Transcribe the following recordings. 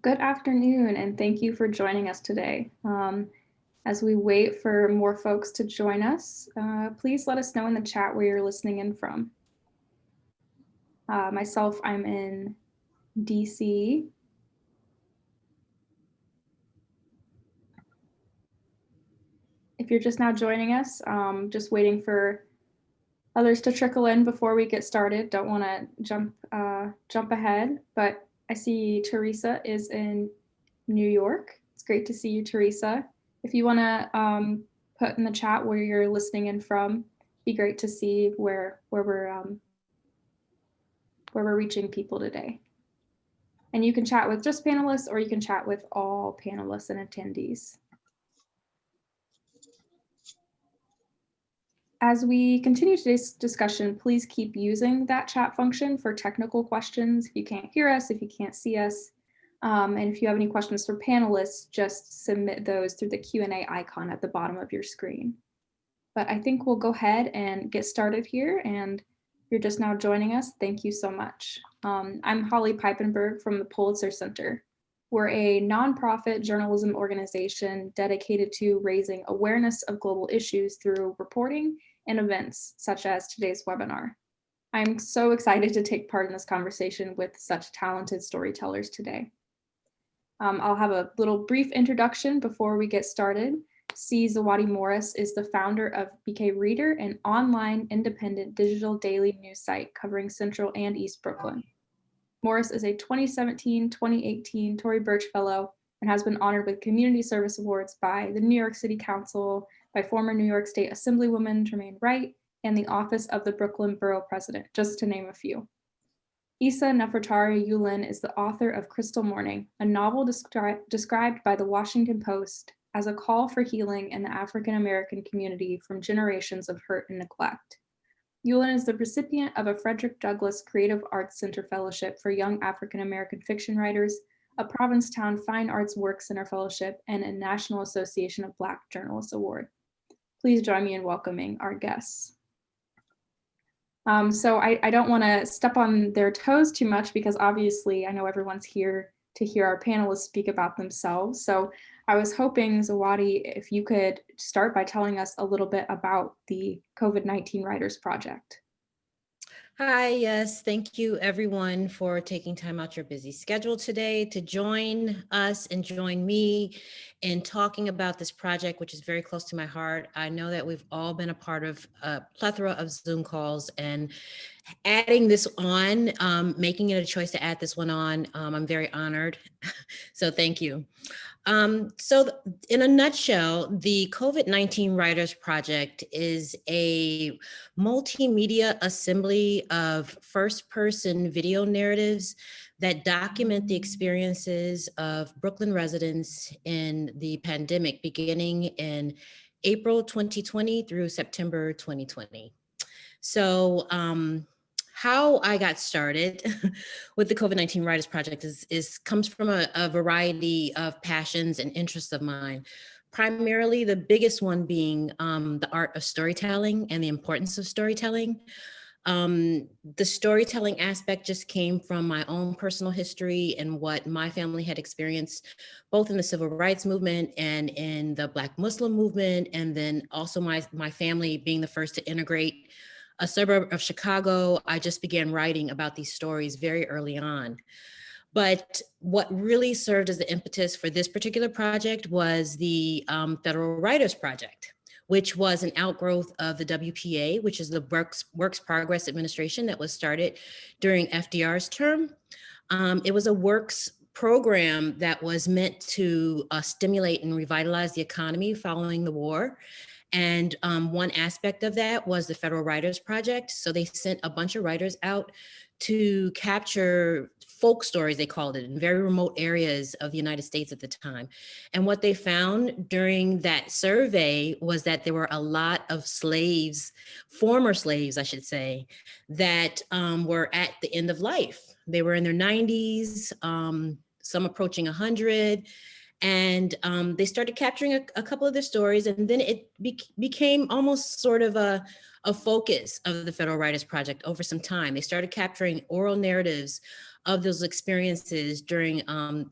Good afternoon, and thank you for joining us today. As we wait for more folks to join us, please let us know in the chat where you're listening in from. Myself, I'm in DC. If you're just now joining us, just waiting for others to trickle in before we get started. Don't want to jump ahead, but I see Teresa is in New York. It's great to see you, Teresa. If you want to put in the chat where you're listening in from, be great to see where we're reaching people today. And you can chat with just panelists, or you can chat with all panelists and attendees. As we continue today's discussion, please keep using that chat function for technical questions. If you can't hear us, if you can't see us, and if you have any questions for panelists, just submit those through the Q&A icon at the bottom of your screen. But I think we'll go ahead and get started here. And if you're just now joining us, thank you so much. I'm Holly Peipenberg from the Pulitzer Center. We're a nonprofit journalism organization dedicated to raising awareness of global issues through reporting and events such as today's webinar. I'm so excited to take part in this conversation with such talented storytellers today. I'll have a little brief introduction before we get started. Zawadi Morris is the founder of BK Reader, an online independent digital daily news site covering Central and East Brooklyn. Morris is a 2017-2018 Tory Burch Fellow and has been honored with Community Service Awards by the New York City Council, by former New York State Assemblywoman Tremaine Wright, and the Office of the Brooklyn Borough President, just to name a few. Eisa Nefertari Ulen is the author of Crystal Morning, a novel described by the Washington Post as a call for healing in the African-American community from generations of hurt and neglect. Ulen is the recipient of a Frederick Douglass Creative Arts Center Fellowship for Young African-American Fiction Writers, a Provincetown Fine Arts Work Center Fellowship, and a National Association of Black Journalists Award. Please join me in welcoming our guests. So I don't want to step on their toes too much because obviously I know everyone's here to hear our panelists speak about themselves. So I was hoping, Zawadi, if you could start by telling us a little bit about the COVID-19 Writers Project. Hi, yes, thank you everyone for taking time out your busy schedule today to join us and join me in talking about this project, which is very close to my heart. I know that we've all been a part of a plethora of Zoom calls, and adding this on, making it a choice to add this one on, I'm very honored. So thank you. So in a nutshell, the COVID-19 Writers Project is a multimedia assembly of first-person video narratives that document the experiences of Brooklyn residents in the pandemic beginning in April 2020 through September 2020. So how I got started with the COVID-19 Writers Project comes from a variety of passions and interests of mine. Primarily, the biggest one being the art of storytelling and the importance of storytelling. The storytelling aspect just came from my own personal history and what my family had experienced, both in the civil rights movement and in the Black Muslim movement, and then also my family being the first to integrate a suburb of Chicago. I just began writing about these stories very early on. But what really served as the impetus for this particular project was the Federal Writers Project, which was an outgrowth of the WPA, which is the Works Progress Administration that was started during FDR's term. It was a works program that was meant to stimulate and revitalize the economy following the war. And one aspect of that was the Federal Writers Project. So they sent a bunch of writers out to capture folk stories, they called it, in very remote areas of the United States at the time. And what they found during that survey was that there were a lot of slaves, former slaves, I should say, that were at the end of life. They were in their 90s, some approaching 100. And they started capturing a couple of their stories, and then it became almost sort of a a focus of the Federal Writers Project over some time. They started capturing oral narratives of those experiences during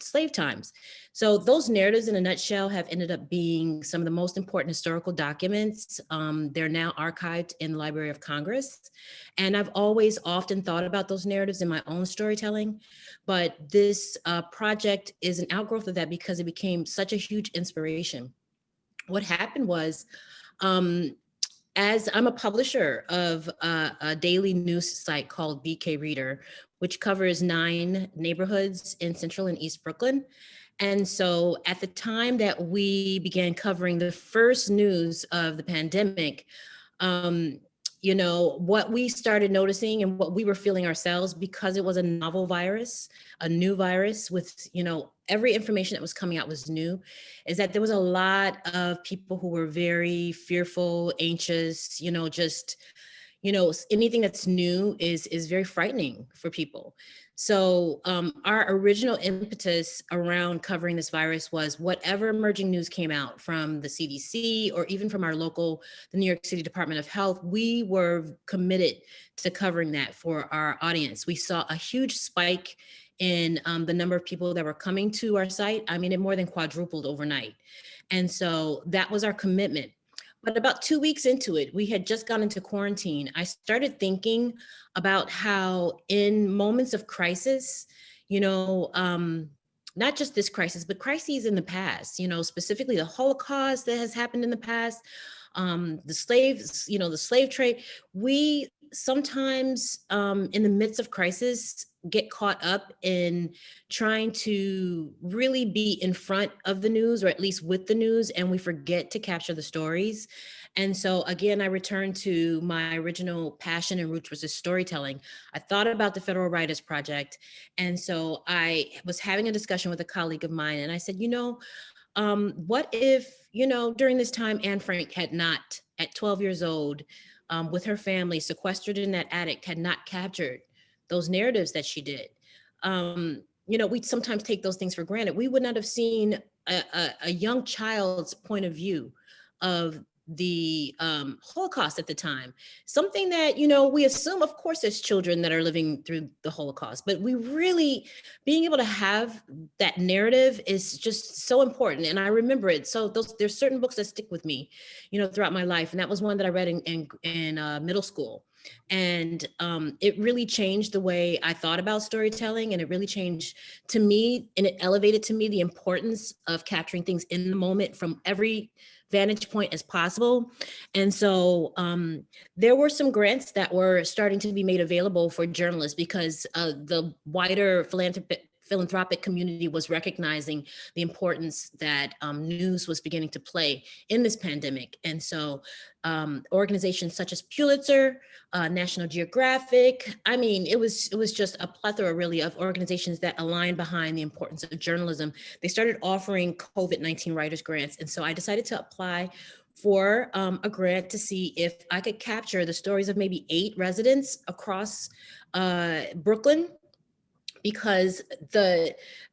slave times. So those narratives in a nutshell have ended up being some of the most important historical documents. They're now archived in the Library of Congress. And I've always often thought about those narratives in my own storytelling, but this project is an outgrowth of that because it became such a huge inspiration. What happened was, as I'm a publisher of a daily news site called BK Reader, which covers 9 neighborhoods in Central and East Brooklyn. And so at the time that we began covering the first news of the pandemic, you know, what we started noticing and what we were feeling ourselves, because it was a novel virus, a new virus with, you know, every information that was coming out was new, is that there was a lot of people who were very fearful, anxious, you know, just, you know, anything that's new is very frightening for people. So our original impetus around covering this virus was whatever emerging news came out from the CDC or even from our local, the New York City Department of Health, we were committed to covering that for our audience. We saw a huge spike in the number of people that were coming to our site. I mean, it more than quadrupled overnight. And so that was our commitment. But about 2 weeks into it, we had just gone into quarantine. I started thinking about how in moments of crisis, you know, not just this crisis, but crises in the past, you know, specifically the Holocaust that has happened in the past, the slaves, you know, the slave trade. We sometimes in the midst of crisis get caught up in trying to really be in front of the news, or at least with the news, and we forget to capture the stories. And so again, I returned to my original passion and roots, which is storytelling. I thought about the Federal Writers Project. And so I was having a discussion with a colleague of mine, and I said, you know, what if, you know, during this time, Anne Frank had not, at 12 years old, with her family sequestered in that attic, had not captured those narratives that she did. You know, we sometimes take those things for granted. We would not have seen a young child's point of view of the Holocaust at the time. Something that, you know, we assume, of course, there's children that are living through the Holocaust, but we really, being able to have that narrative is just so important. And I remember it. So there's certain books that stick with me, you know, throughout my life. And that was one that I read in middle school. And it really changed the way I thought about storytelling, and it really changed to me, and it elevated to me the importance of capturing things in the moment from every vantage point as possible. And so there were some grants that were starting to be made available for journalists because the wider philanthropic community was recognizing the importance that news was beginning to play in this pandemic. And so organizations such as Pulitzer, National Geographic, I mean, it was just a plethora really of organizations that aligned behind the importance of journalism. They started offering COVID-19 writers grants. And so I decided to apply for a grant to see if I could capture the stories of maybe 8 residents across Brooklyn, because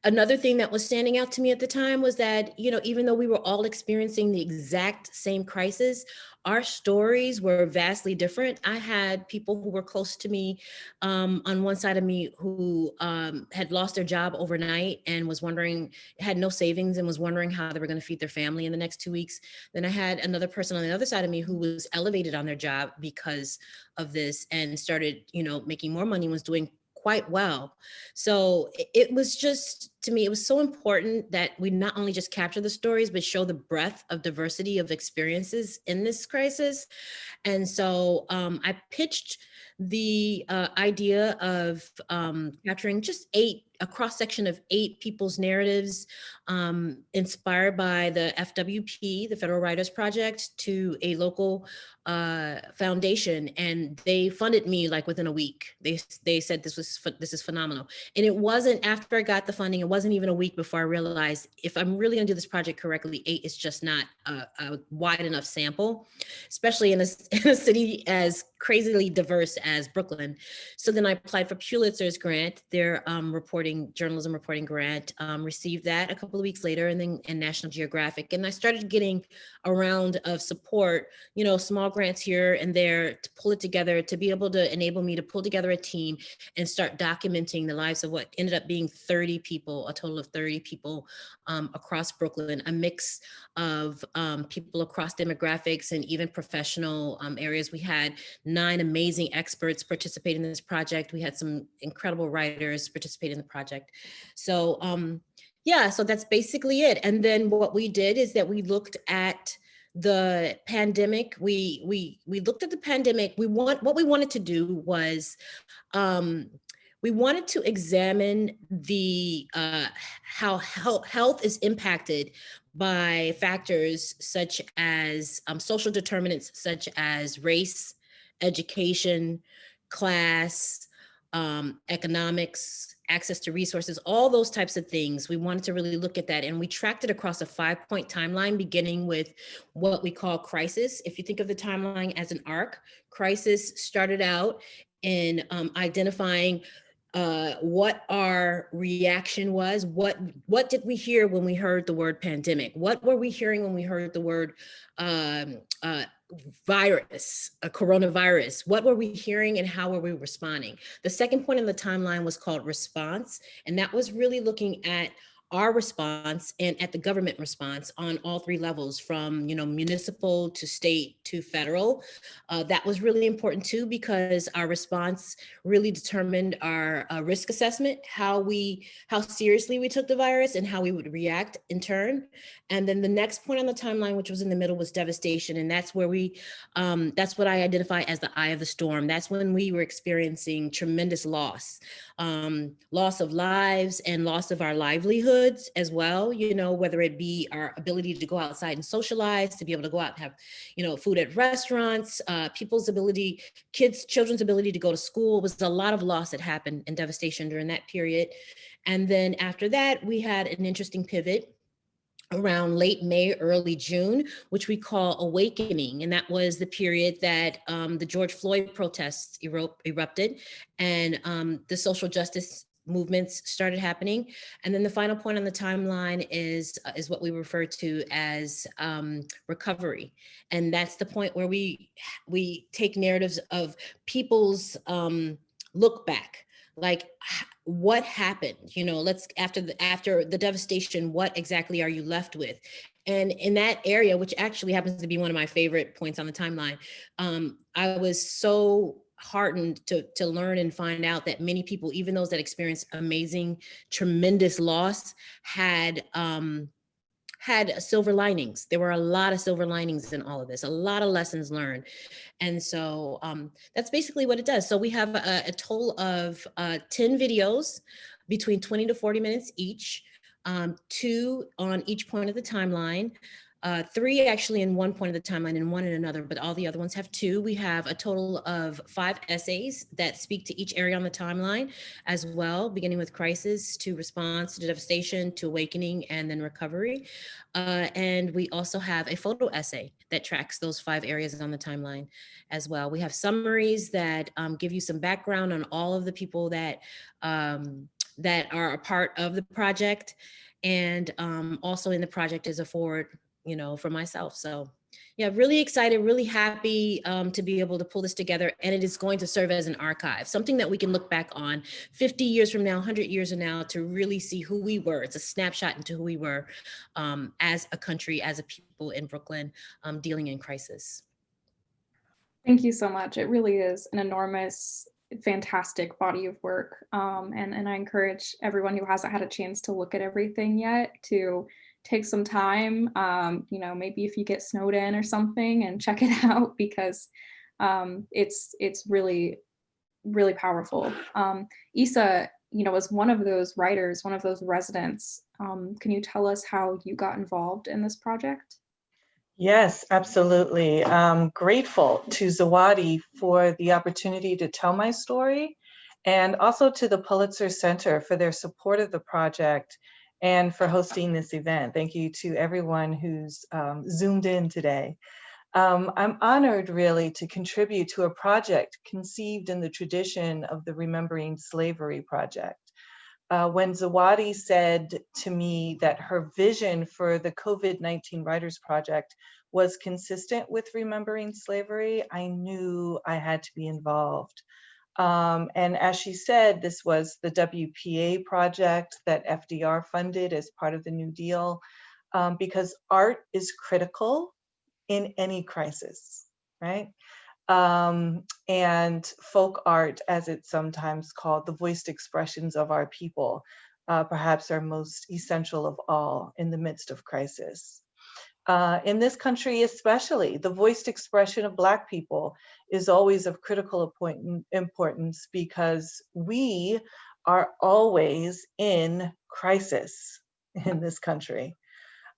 another thing that was standing out to me at the time was that, you know, even though we were all experiencing the exact same crisis, our stories were vastly different. I had people who were close to me on one side of me who had lost their job overnight and was wondering, had no savings and was wondering how they were going to feed their family in the next 2 weeks. Then I had another person on the other side of me who was elevated on their job because of this and started, you know, making more money, was doing quite well. So it was just, to me, it was so important that we not only just capture the stories, but show the breadth of diversity of experiences in this crisis. And so I pitched the idea of capturing just a cross-section of 8 people's narratives inspired by the FWP, the Federal Writers Project, to a local foundation, and they funded me like within a week. They said this is phenomenal. And it wasn't after I got the funding, it wasn't even a week before I realized if I'm really gonna do this project correctly, 8 is just not a wide enough sample, especially in a city as crazily diverse as Brooklyn. So then I applied for Pulitzer's grant, their journalism reporting grant, received that a couple of weeks later, and then in National Geographic. And I started getting a round of support, small grants here and there to pull it together, to be able to enable me to pull together a team and start documenting the lives of what ended up being 30 people, a total of 30 people across Brooklyn, a mix of people across demographics and even professional areas. We had 9 amazing experts participate in this project. We had some incredible writers participate in the project. So yeah, so that's basically it. And then what we did is that we looked at the pandemic. We looked at the pandemic. What we wanted to do was we wanted to examine the how health is impacted by factors such as social determinants such as race, education, class, economics, access to resources, all those types of things. We wanted to really look at that, and we tracked it across a 5-point timeline, beginning with what we call crisis. If you think of the timeline as an arc, crisis started out in identifying what our reaction was. What did we hear when we heard the word pandemic? What were we hearing when we heard the word virus, a coronavirus? What were we hearing and how were we responding? The second point in the timeline was called response, and that was really looking at our response and at the government response on all 3 levels, from municipal to state to federal. That was really important too, because our response really determined our risk assessment, how seriously we took the virus and how we would react in turn. And then the next point on the timeline, which was in the middle, was devastation, and that's where that's what I identify as the eye of the storm. That's when we were experiencing tremendous loss, loss of lives and loss of our livelihoods as well, whether it be our ability to go outside and socialize, to be able to go out and have, food at restaurants, children's ability to go to school. It was a lot of loss that happened and devastation during that period. And then after that, we had an interesting pivot around late May, early June, which we call awakening. And that was the period that the George Floyd protests erupted, and the social justice movements started happening. And then the final point on the timeline is what we refer to as recovery. And that's the point where we take narratives of people's look back, like what happened, after the devastation, what exactly are you left with? And in that area, which actually happens to be one of my favorite points on the timeline, I was so heartened to learn and find out that many people, even those that experienced amazing, tremendous loss, had silver linings. There were a lot of silver linings in all of this, a lot of lessons learned. And so that's basically what it does. So we have a total of 10 videos between 20 to 40 minutes each, 2 on each point of the timeline. 3 actually in one point of the timeline and 1 in another, but all the other ones have 2. We have a total of 5 essays that speak to each area on the timeline as well, beginning with crisis to response to devastation to awakening and then recovery. And we also have a photo essay that tracks those 5 areas on the timeline as well. We have summaries that give you some background on all of the people that are a part of the project. And also in the project is a forward, for myself. So yeah, really excited, really happy to be able to pull this together. And it is going to serve as an archive, something that we can look back on 50 years from now, 100 years from now, to really see who we were. It's a snapshot into who we were as a country, as a people in Brooklyn, dealing in crisis. Thank you so much. It really is an enormous, fantastic body of work. And I encourage everyone who hasn't had a chance to look at everything yet to take some time, maybe if you get snowed in or something, and check it out, because it's really, really powerful. Eisa, as one of those writers, one of those residents, can you tell us how you got involved in this project? Yes, absolutely. I'm grateful to Zawadi for the opportunity to tell my story, and also to the Pulitzer Center for their support of the project and for hosting this event. Thank you to everyone who's zoomed in today. I'm honored really to contribute to a project conceived in the tradition of the Remembering Slavery Project. When Zawadi said to me that her vision for the COVID-19 Writers Project was consistent with remembering slavery, I knew I had to be involved. And as she said, this was the WPA project that FDR funded as part of the New Deal, because art is critical in any crisis, right? And folk art, as it's sometimes called, the voiced expressions of our people, perhaps are most essential of all in the midst of crisis. In this country especially, the voiced expression of Black people is always of critical importance because we are always in crisis in this country.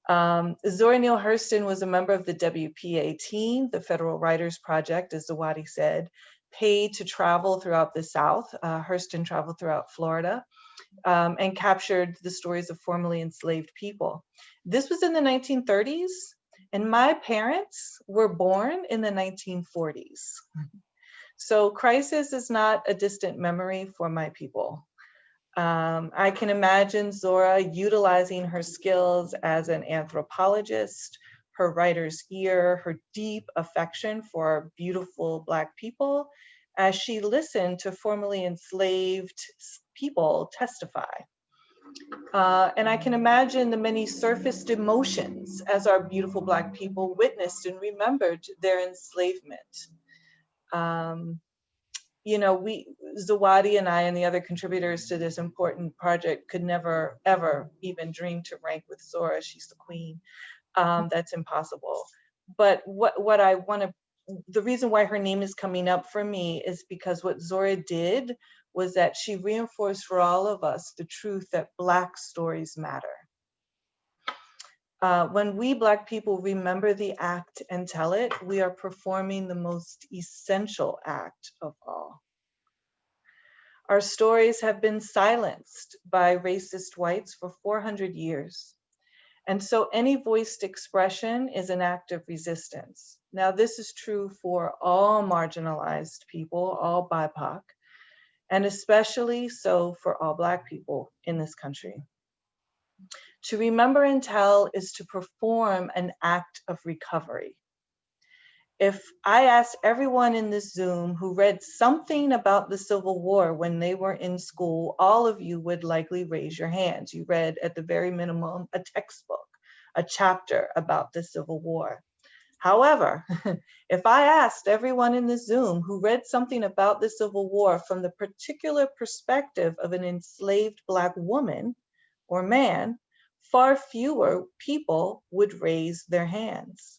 Zora Neale Hurston was a member of the WPA team, the Federal Writers Project, as Zawadi said, paid to travel throughout the South. Hurston traveled throughout Florida and captured the stories of formerly enslaved people. This was in the 1930s, and my parents were born in the 1940s. So crisis is not a distant memory for my people. I can imagine Zora utilizing her skills as an anthropologist, her writer's ear, her deep affection for beautiful Black people, as she listened to formerly enslaved people testify. And I can imagine the many surfaced emotions as our beautiful Black people witnessed and remembered their enslavement. You know, Zawadi and I and the other contributors to this important project could never, ever even dream to rank with Zora. She's the queen. That's impossible. But what I want to, the reason why her name is coming up for me is because what Zora did was that she reinforced for all of us the truth that Black stories matter. When we Black people remember the act and tell it, we are performing the most essential act of all. Our stories have been silenced by racist whites for 400 years. And so any voiced expression is an act of resistance. Now, this is true for all marginalized people, all BIPOC, and especially so for all Black people in this country. To remember and tell is to perform an act of recovery. If I asked everyone in this Zoom who read something about the Civil War when they were in school, all of you would likely raise your hands. You read at the very minimum a textbook, a chapter about the Civil War. However, if I asked everyone in this Zoom who read something about the Civil War from the particular perspective of an enslaved Black woman or man, far fewer people would raise their hands.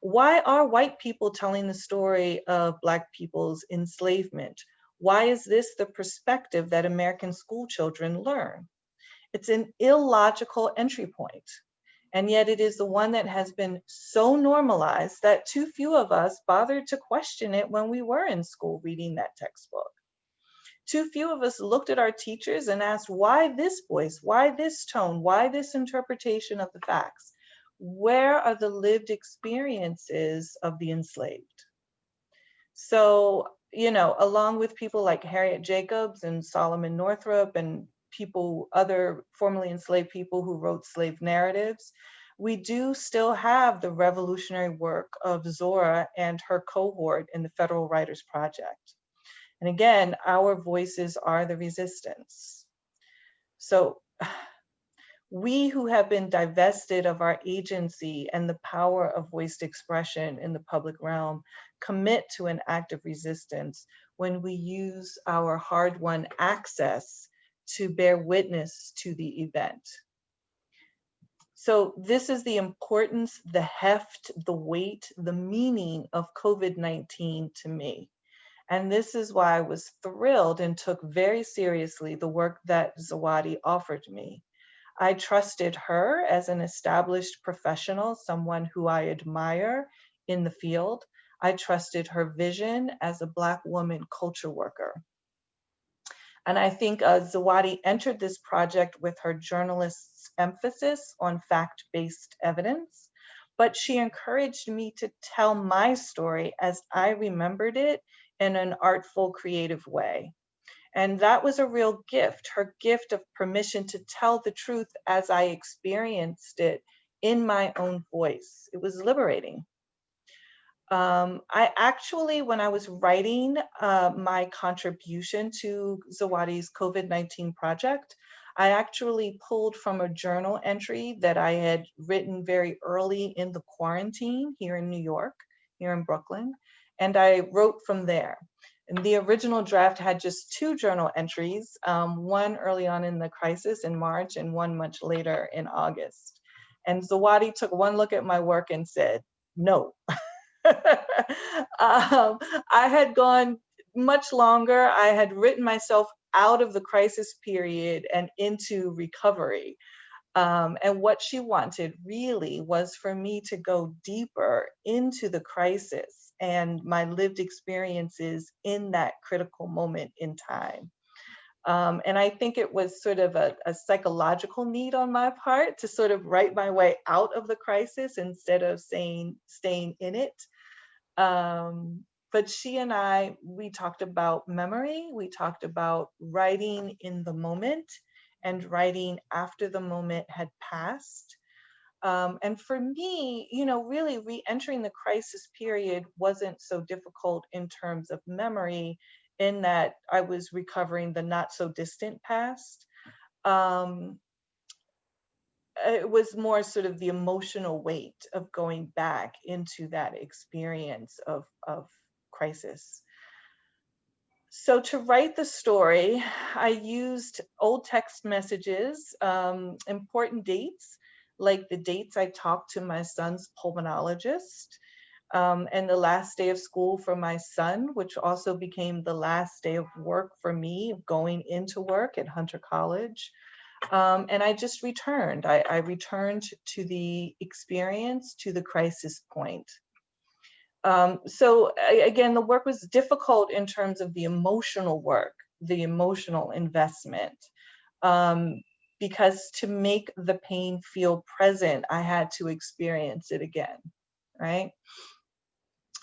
Why are white people telling the story of Black people's enslavement? Why is this the perspective that American school children learn? It's an illogical entry point, and yet it is the one that has been so normalized that too few of us bothered to question it when we were in school reading that textbook. Too few of us looked at our teachers and asked, why this voice? Why this tone? Why this interpretation of the facts? Where are the lived experiences of the enslaved? So, you know, along with people like Harriet Jacobs and Solomon Northrop and people, other formerly enslaved people who wrote slave narratives, we do still have the revolutionary work of Zora and her cohort in the Federal Writers Project. And again, our voices are the resistance. So we who have been divested of our agency and the power of voiced expression in the public realm commit to an act of resistance when we use our hard-won access to bear witness to the event. So this is the importance, the heft, the weight, the meaning of COVID-19 to me. And this is why I was thrilled and took very seriously the work that Zawadi offered me. I trusted her as an established professional, someone who I admire in the field. I trusted her vision as a Black woman culture worker. And I think Zawadi entered this project with her journalist's emphasis on fact-based evidence, but she encouraged me to tell my story as I remembered it in an artful, creative way. And that was a real gift, her gift of permission to tell the truth as I experienced it in my own voice. It was liberating. I actually, when I was writing my contribution to Zawadi's COVID-19 project, I actually pulled from a journal entry that I had written very early in the quarantine here in New York, here in Brooklyn, and I wrote from there. And the original draft had just 2 journal entries, one early on in the crisis in March and one much later in August. And Zawadi took one look at my work and said, no. I had gone much longer. I had written myself out of the crisis period and into recovery. And what she wanted really was for me to go deeper into the crisis and my lived experiences in that critical moment in time. And I think it was sort of a psychological need on my part to sort of write my way out of the crisis instead of staying in it. But she and I, we talked about memory, we talked about writing in the moment and writing after the moment had passed. And for me, you know, really re-entering the crisis period wasn't so difficult in terms of memory, in that I was recovering the not so distant past. It was more sort of the emotional weight of going back into that experience of crisis. So to write the story, I used old text messages, important dates, like the dates I talked to my son's pulmonologist, and the last day of school for my son, which also became the last day of work for me, going into work at Hunter College. And I just returned. I returned to the experience, to the crisis point. So again, the work was difficult in terms of the emotional work, the emotional investment, because to make the pain feel present, I had to experience it again, right?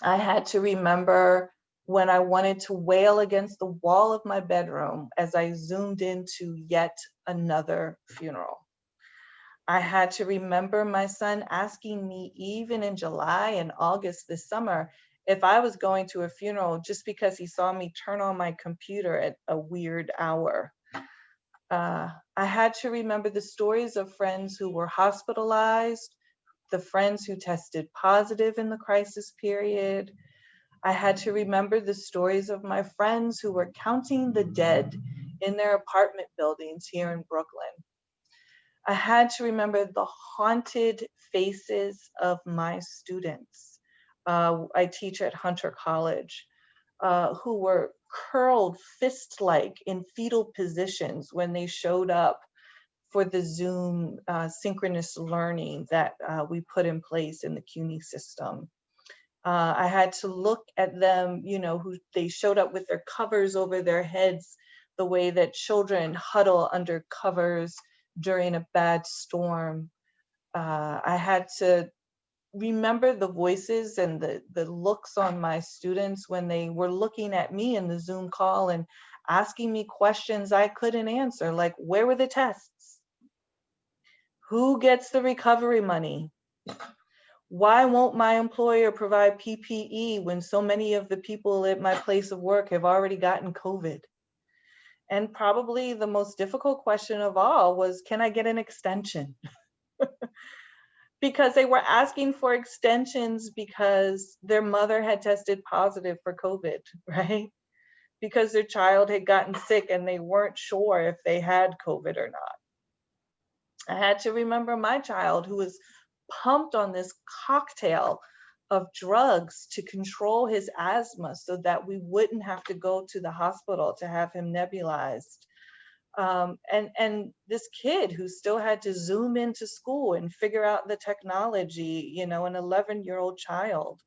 I had to remember when I wanted to wail against the wall of my bedroom as I zoomed into yet another funeral. I had to remember my son asking me, even in July and August this summer, if I was going to a funeral just because he saw me turn on my computer at a weird hour. I had to remember the stories of friends who were hospitalized, the friends who tested positive in the crisis period. I had to remember the stories of my friends who were counting the dead in their apartment buildings here in Brooklyn. I had to remember the haunted faces of my students. I teach at Hunter College, who were curled fist-like in fetal positions when they showed up for the Zoom synchronous learning that we put in place in the CUNY system. I had to look at them, you know, who they showed up with their covers over their heads, the way that children huddle under covers during a bad storm. I had to remember the voices and the looks on my students when they were looking at me in the Zoom call and asking me questions I couldn't answer, like, where were the tests? Who gets the recovery money? Why won't my employer provide PPE when so many of the people at my place of work have already gotten COVID? And probably the most difficult question of all was, can I get an extension? Because they were asking for extensions because their mother had tested positive for COVID, right? Because their child had gotten sick and they weren't sure if they had COVID or not. I had to remember my child who was pumped on this cocktail of drugs to control his asthma so that we wouldn't have to go to the hospital to have him nebulized. And this kid who still had to Zoom into school and figure out the technology, you know, an 11-year-old child.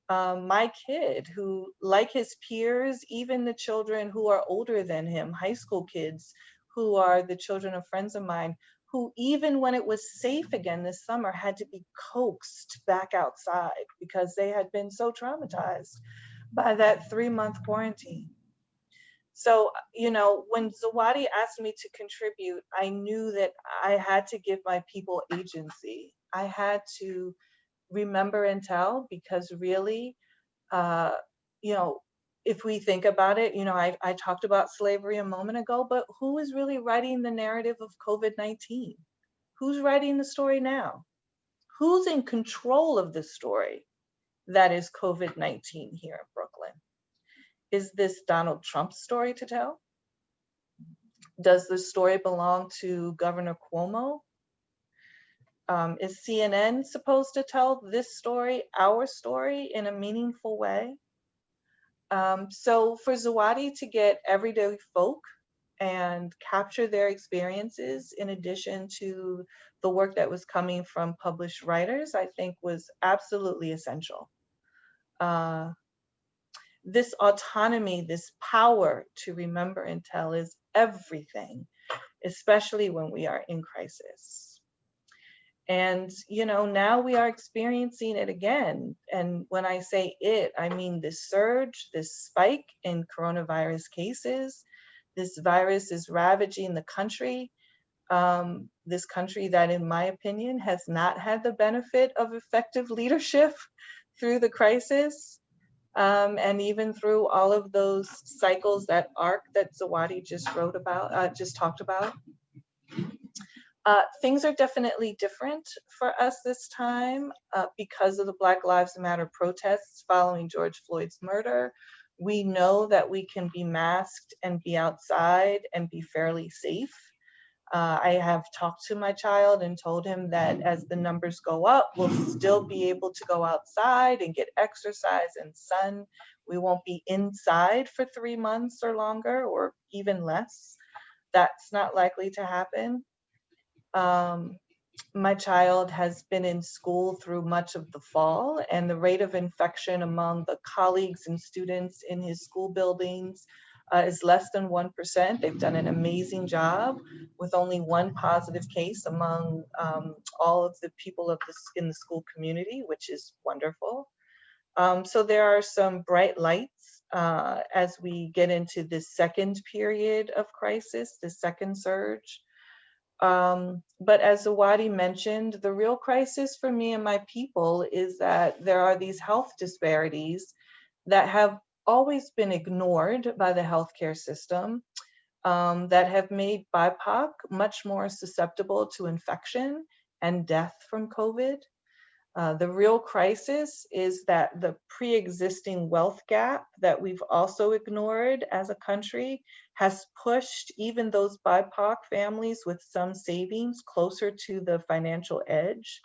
My kid who, like his peers, even the children who are older than him, high school kids who are the children of friends of mine, who, even when it was safe again this summer, had to be coaxed back outside because they had been so traumatized by that 3-month quarantine. So, you know, when Zawadi asked me to contribute, I knew that I had to give my people agency. I had to remember and tell, because really, you know, if we think about it, you know, I talked about slavery a moment ago, but who is really writing the narrative of COVID-19? Who's writing the story now? Who's in control of the story that is COVID-19 here in Brooklyn? Is this Donald Trump's story to tell? Does the story belong to Governor Cuomo? Is CNN supposed to tell this story, our story, in a meaningful way? So for Zawadi to get everyday folk and capture their experiences in addition to the work that was coming from published writers, I think was absolutely essential. This autonomy, this power to remember and tell is everything, especially when we are in crisis. And, you know, now we are experiencing it again. And when I say it, I mean this surge, this spike in coronavirus cases. This virus is ravaging the country. This country that, in my opinion, has not had the benefit of effective leadership through the crisis. And even through all of those cycles, that arc that Zawadi just talked about. Things are definitely different for us this time because of the Black Lives Matter protests following George Floyd's murder. We know that we can be masked and be outside and be fairly safe. I have talked to my child and told him that as the numbers go up, we'll still be able to go outside and get exercise and sun. We won't be inside for 3 months or longer, or even less. That's not likely to happen. My child has been in school through much of the fall, and the rate of infection among the colleagues and students in his school buildings is less than 1%. They've done an amazing job with only one positive case among all of the people in the school community, which is wonderful. So there are some bright lights as we get into this second period of crisis, the second surge. But as Zawadi mentioned, the real crisis for me and my people is that there are these health disparities that have always been ignored by the healthcare system, that have made BIPOC much more susceptible to infection and death from COVID. The real crisis is that the pre-existing wealth gap that we've also ignored as a country has pushed even those BIPOC families with some savings closer to the financial edge.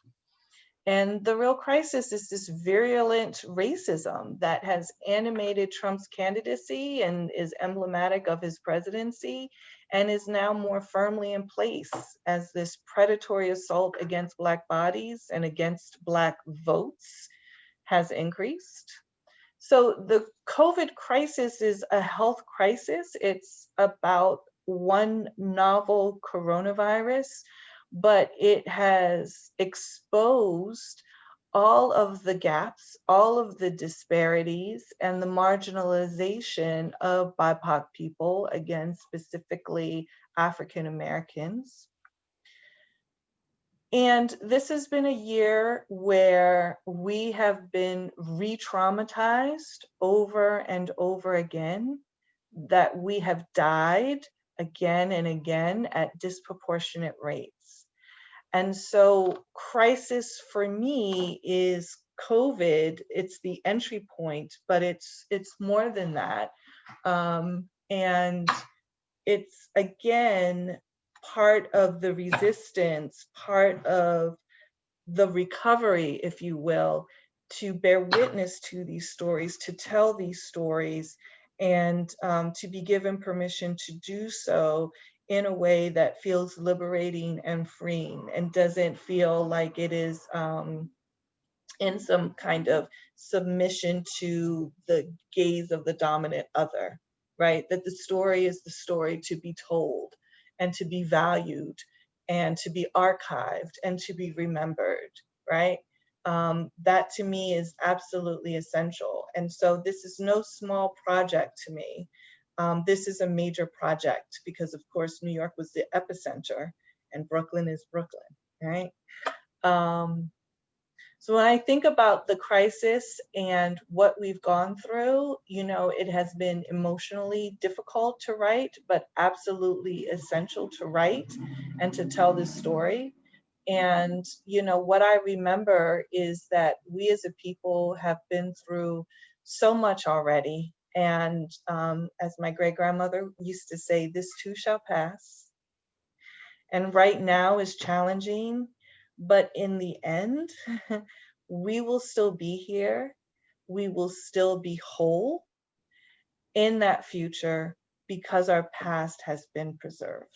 And the real crisis is this virulent racism that has animated Trump's candidacy and is emblematic of his presidency, and is now more firmly in place as this predatory assault against Black bodies and against Black votes has increased. So the COVID crisis is a health crisis. It's about one novel coronavirus, but it has exposed all of the gaps, all of the disparities, and the marginalization of BIPOC people, again, specifically African Americans. And this has been a year where we have been re-traumatized over and over again, that we have died again and again at disproportionate rates. And so crisis for me is COVID. It's the entry point, but it's more than that. And it's, again, part of the resistance, part of the recovery, if you will, to bear witness to these stories, to tell these stories, and to be given permission to do so in a way that feels liberating and freeing and doesn't feel like it is in some kind of submission to the gaze of the dominant other, right? That the story is the story to be told and to be valued and to be archived and to be remembered, right? That to me is absolutely essential. And so this is no small project to me. This is a major project because, of course, New York was the epicenter and Brooklyn is Brooklyn, right? So when I think about the crisis and what we've gone through, you know, it has been emotionally difficult to write, but absolutely essential to write and to tell this story. And, you know, what I remember is that we as a people have been through so much already. And as my great grandmother used to say, this too shall pass. And right now is challenging, but in the end, we will still be here. We will still be whole in that future because our past has been preserved.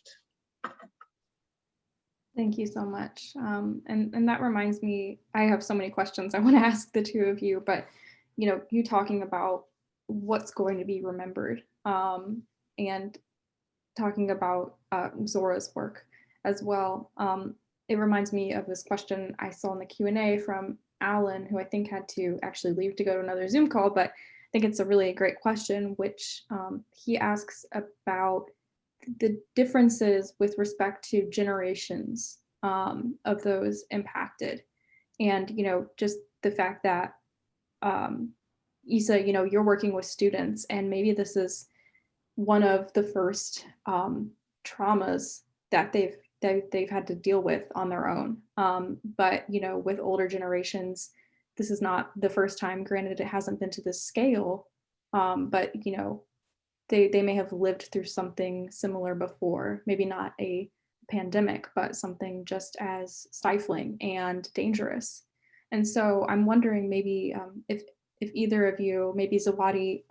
Thank you so much. And that reminds me, I have so many questions I want to ask the two of you, but you know, you talking about what's going to be remembered, and talking about Zora's work as well. It reminds me of this question I saw in the Q&A from Alan, who I think had to actually leave to go to another Zoom call, but I think it's a really great question, which he asks about the differences with respect to generations of those impacted. And, you know, just the fact that, Eisa, you know, you're working with students and maybe this is one of the first traumas that they've had to deal with on their own. But, you know, with older generations, this is not the first time. Granted, it hasn't been to this scale, but, you know, they may have lived through something similar before, maybe not a pandemic, but something just as stifling and dangerous. And so I'm wondering maybe if either of you, maybe Zawadi,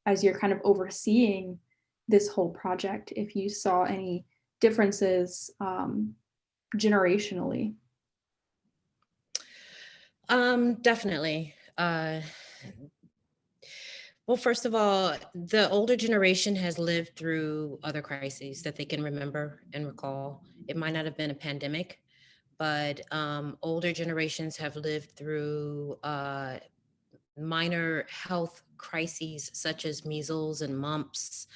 as you're kind of overseeing this whole project, if you saw any differences generationally. Definitely. Well, first of all, the older generation has lived through other crises that they can remember and recall. It might not have been a pandemic, but older generations have lived through minor health crises such as measles and mumps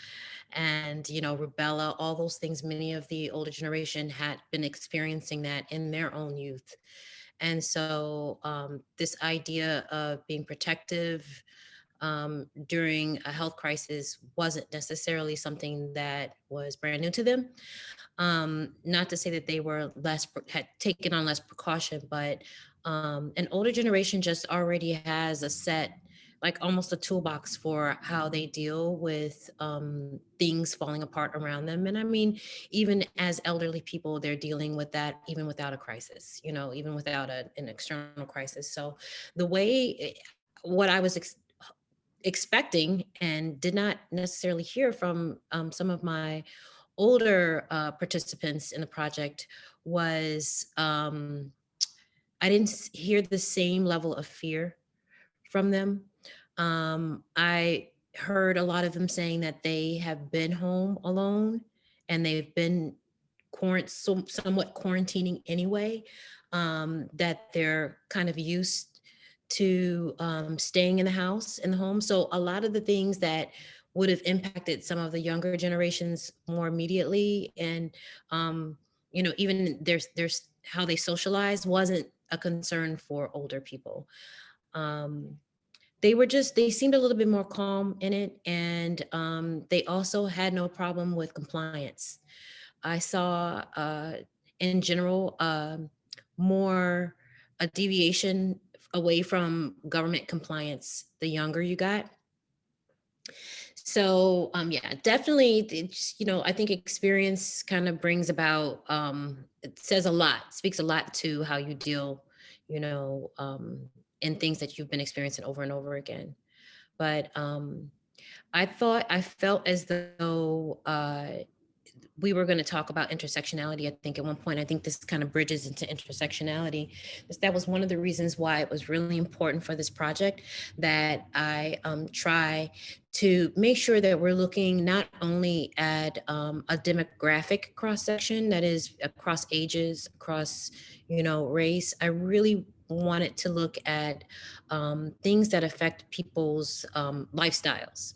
and, you know, rubella, all those things. Many of the older generation had been experiencing that in their own youth. And so this idea of being protective during a health crisis wasn't necessarily something that was brand new to them. Not to say that they were had taken on less precaution, but an older generation just already has a set, like almost a toolbox for how they deal with things falling apart around them. And I mean, even as elderly people, they're dealing with that even without a crisis, you know, even without an external crisis. So the way, what I was expecting and did not necessarily hear from some of my older participants in the project was I didn't hear the same level of fear from them. I heard a lot of them saying that they have been home alone and they've been somewhat quarantining anyway, that they're kind of used to staying in the home. So a lot of the things that would have impacted some of the younger generations more immediately, and you know, even there's how they socialize wasn't a concern for older people. They seemed a little bit more calm in it, and they also had no problem with compliance. I saw in general more a deviation away from government compliance the younger you got. So yeah, definitely, you know, I think experience kind of brings about, it says a lot, speaks a lot to how you deal, you know, in things that you've been experiencing over and over again. But I felt as though we were going to talk about intersectionality, I think at one point. I think this kind of bridges into intersectionality. That was one of the reasons why it was really important for this project that I try to make sure that we're looking not only at a demographic cross-section, that is across ages, across, race. I really wanted to look at things that affect people's lifestyles.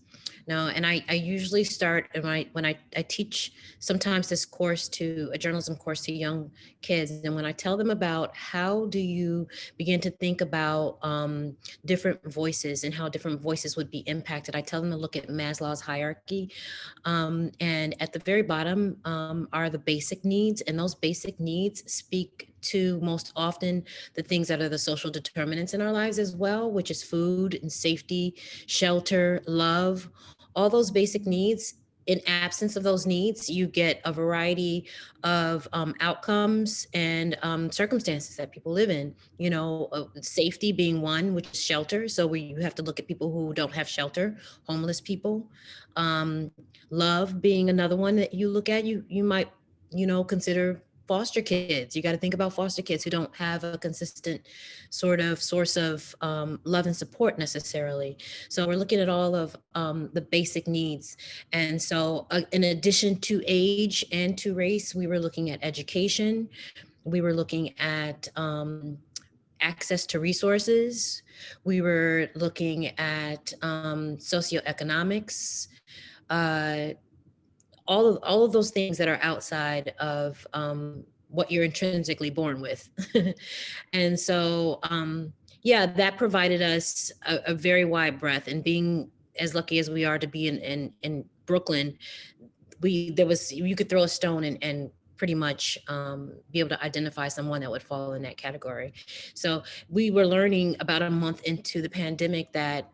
Now, and I usually start when I teach sometimes this course a journalism course to young kids. And when I tell them about how do you begin to think about different voices and how different voices would be impacted, I tell them to look at Maslow's hierarchy. And at the very bottom are the basic needs, and those basic needs speak to most often the things that are the social determinants in our lives as well, which is food and safety, shelter, love, all those basic needs. In absence of those needs, you get a variety of outcomes and circumstances that people live in, safety being one, which is shelter. So you have to look at people who don't have shelter, homeless people. Love being another one that you look at. You might, consider foster kids. You got to think about foster kids who don't have a consistent sort of source of love and support necessarily. So we're looking at all of the basic needs. And so in addition to age and to race, we were looking at education. We were looking at access to resources. We were looking at socio-economics, all of those things that are outside of what you're intrinsically born with. And so, that provided us a very wide breadth. And being as lucky as we are to be in Brooklyn, you could throw a stone and pretty much be able to identify someone that would fall in that category. So we were learning about a month into the pandemic that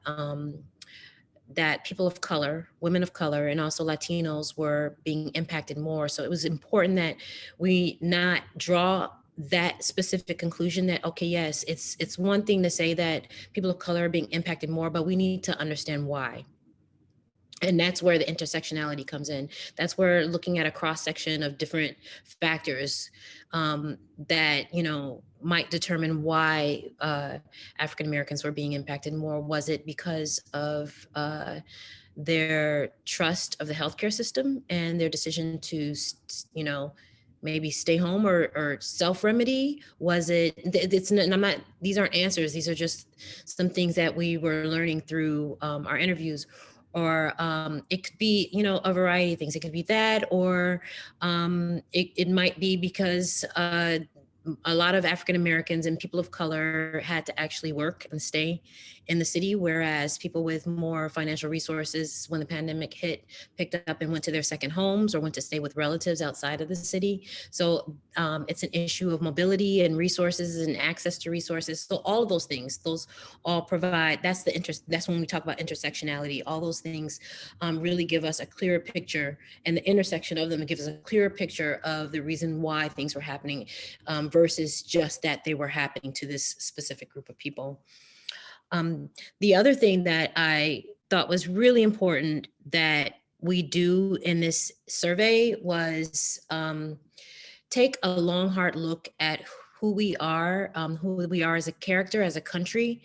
people of color, women of color, and also Latinos were being impacted more. So it was important that we not draw that specific conclusion that, okay, yes, it's one thing to say that people of color are being impacted more, but we need to understand why. And that's where the intersectionality comes in. That's where looking at a cross-section of different factors that, might determine why African Americans were being impacted more. Was it because of their trust of the healthcare system and their decision to, maybe stay home or self-remedy? Was it, these aren't answers. These are just some things that we were learning through our interviews. Or it could be, a variety of things. It could be that, or it might be because a lot of African Americans and people of color had to actually work and stay in the city, whereas people with more financial resources, when the pandemic hit, picked up and went to their second homes or went to stay with relatives outside of the city. So it's an issue of mobility and resources and access to resources. So all of those things, those all provide, that's when we talk about intersectionality. All those things really give us a clearer picture, and the intersection of them gives us a clearer picture of the reason why things were happening versus just that they were happening to this specific group of people. The other thing that I thought was really important that we do in this survey was take a long, hard look at who we are as a character, as a country.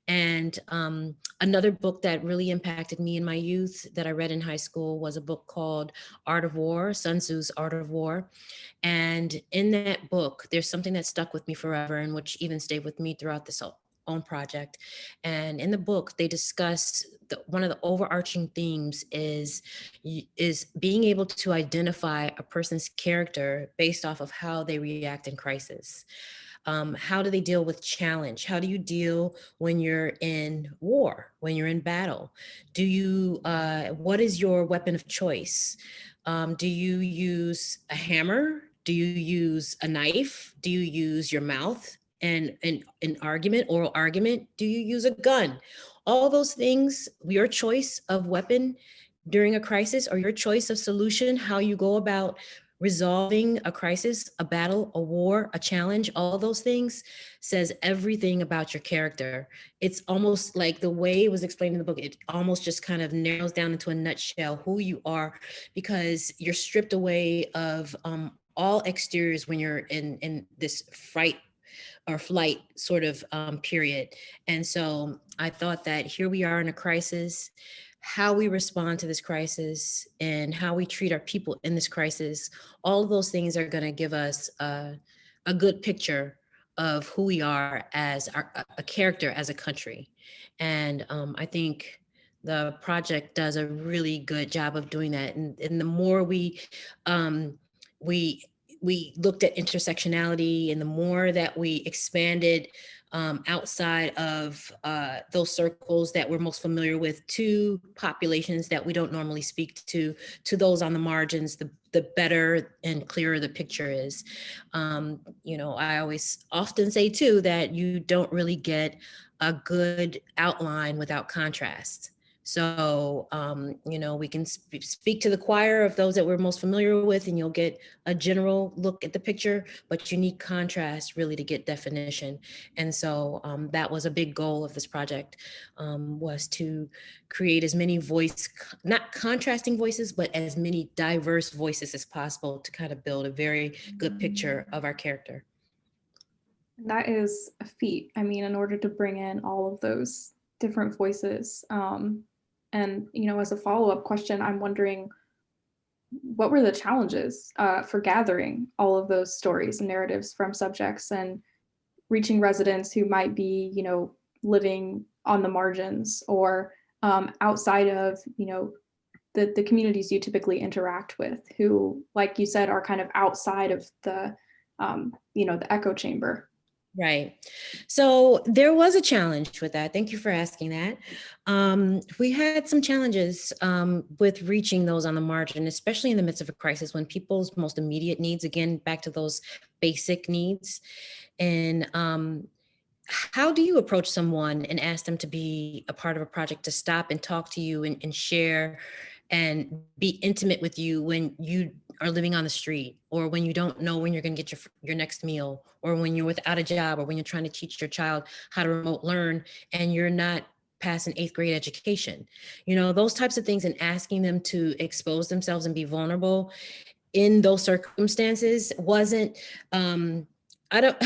And another book that really impacted me in my youth that I read in high school was a book called Art of War, Sun Tzu's Art of War. And in that book, there's something that stuck with me forever and which even stayed with me throughout this own project. And in the book, they discuss one of the overarching themes is being able to identify a person's character based off of how they react in crisis. How do they deal with challenge? How do you deal when you're in war, when you're in battle? What is your weapon of choice? Do you use a hammer? Do you use a knife? Do you use your mouth and an argument, oral argument? Do you use a gun? All those things, your choice of weapon during a crisis or your choice of solution, how you go about resolving a crisis, a battle, a war, a challenge, all those things says everything about your character. It's almost like the way it was explained in the book, it almost just kind of narrows down into a nutshell who you are, because you're stripped away of all exteriors when you're in this fright or flight sort of period. And so I thought that here we are in a crisis, how we respond to this crisis and how we treat our people in this crisis, all of those things are going to give us a good picture of who we are as a character, as a country. And I think the project does a really good job of doing that. And the more we we looked at intersectionality, and the more that we expanded outside of those circles that we're most familiar with to populations that we don't normally speak to those on the margins, the better and clearer the picture is. You know, I always often say too that you don't really get a good outline without contrast. So, you know, we can speak to the choir of those that we're most familiar with, and you'll get a general look at the picture, but you need contrast really to get definition. And so that was a big goal of this project, was to create as many not contrasting voices, but as many diverse voices as possible to kind of build a very good picture of our character. That is a feat. I mean, in order to bring in all of those different voices, and, you know, as a follow-up question, I'm wondering, what were the challenges for gathering all of those stories and narratives from subjects and reaching residents who might be, you know, living on the margins or outside of, you know, the communities you typically interact with, who, like you said, are kind of outside of the, you know, the echo chamber? Right. So there was a challenge with that. Thank you for asking that. We had some challenges with reaching those on the margin, especially in the midst of a crisis when people's most immediate needs, again, back to those basic needs. And how do you approach someone and ask them to be a part of a project, to stop and talk to you and share and be intimate with you when you are living on the street, or when you don't know when you're going to get your next meal, or when you're without a job, or when you're trying to teach your child how to remote learn and you're not past an 8th grade education, you know, those types of things, and asking them to expose themselves and be vulnerable in those circumstances wasn't, I don't,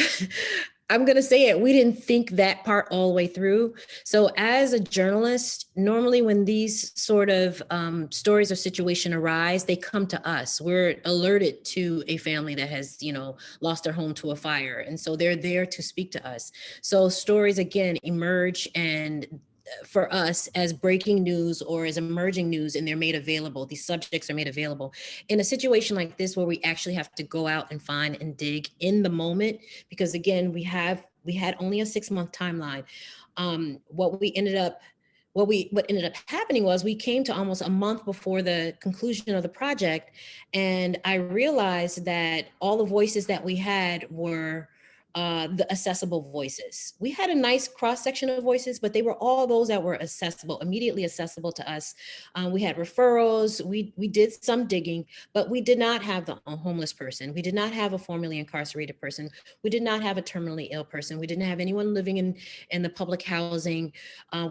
I'm going to say it, we didn't think that part all the way through. So as a journalist, normally when these sort of stories or situation arise, they come to us. We're alerted to a family that has, you know, lost their home to a fire. And so they're there to speak to us. So stories, again, emerge and for us as breaking news or as emerging news, and they're made available. These subjects are made available in a situation like this, where we actually have to go out and find and dig in the moment, because again, we had only a 6-month timeline. What ended up happening was we came to almost a month before the conclusion of the project, and I realized that all the voices that we had were the accessible voices. We had a nice cross-section of voices, but they were all those that were accessible, immediately accessible to us. We had referrals, we did some digging, but we did not have the homeless person. We did not have a formerly incarcerated person. We did not have a terminally ill person. We didn't have anyone living in the public housing.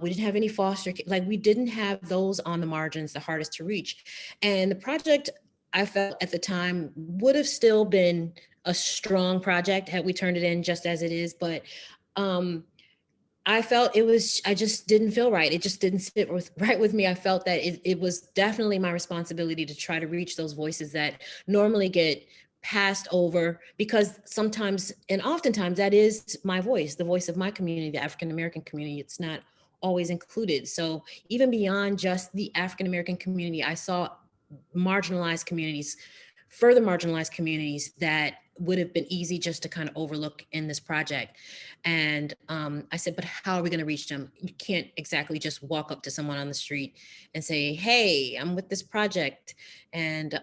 We didn't have any foster, like we didn't have those on the margins, the hardest to reach. And the project, I felt at the time, would have still been a strong project had we turned it in just as it is, but I felt I just didn't feel right. It just didn't sit right with me. I felt that it was definitely my responsibility to try to reach those voices that normally get passed over, because sometimes and oftentimes that is my voice, the voice of my community, the African-American community. It's not always included. So even beyond just the African-American community, I saw marginalized communities, further marginalized communities that would have been easy just to kind of overlook in this project. And I said, but how are we going to reach them? You can't exactly just walk up to someone on the street and say, hey, I'm with this project. And,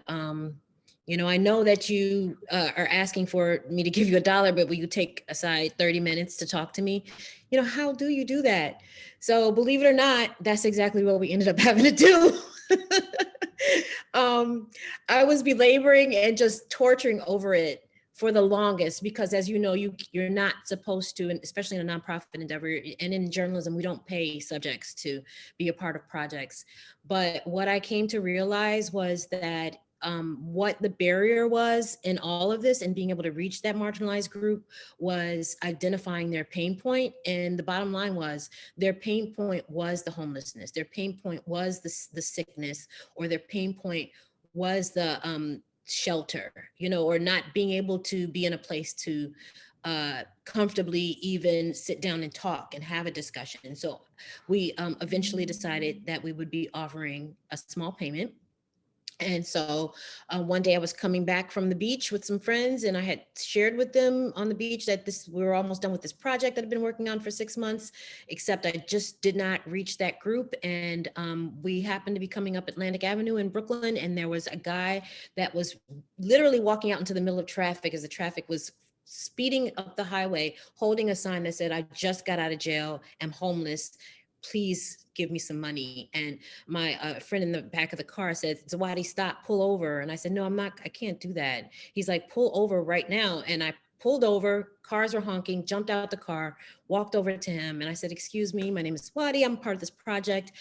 you know, I know that you are asking for me to give you $1, but will you take aside 30 minutes to talk to me? You know, how do you do that? So believe it or not, that's exactly what we ended up having to do. I was belaboring and just torturing over it for the longest, because as you know, you're not supposed to, and especially in a nonprofit endeavor and in journalism, we don't pay subjects to be a part of projects. But what I came to realize was that what the barrier was in all of this and being able to reach that marginalized group was identifying their pain point. And the bottom line was their pain point was the homelessness. Their pain point was the sickness, or their pain point was the shelter, or not being able to be in a place to comfortably even sit down and talk and have a discussion. And so we eventually decided that we would be offering a small payment. And so one day I was coming back from the beach with some friends, and I had shared with them on the beach that we were almost done with this project that I've been working on for 6 months, except I just did not reach that group. And we happened to be coming up Atlantic Avenue in Brooklyn, and there was a guy that was literally walking out into the middle of traffic as the traffic was speeding up the highway, holding a sign that said, "I just got out of jail, I'm homeless, please give me some money." And my friend in the back of the car said, "Zawadi, stop, pull over." And I said, "No, I can't do that." He's like, "Pull over right now." And I pulled over, cars were honking, jumped out the car, walked over to him. And I said, "Excuse me, my name is Zawadi, I'm part of this project.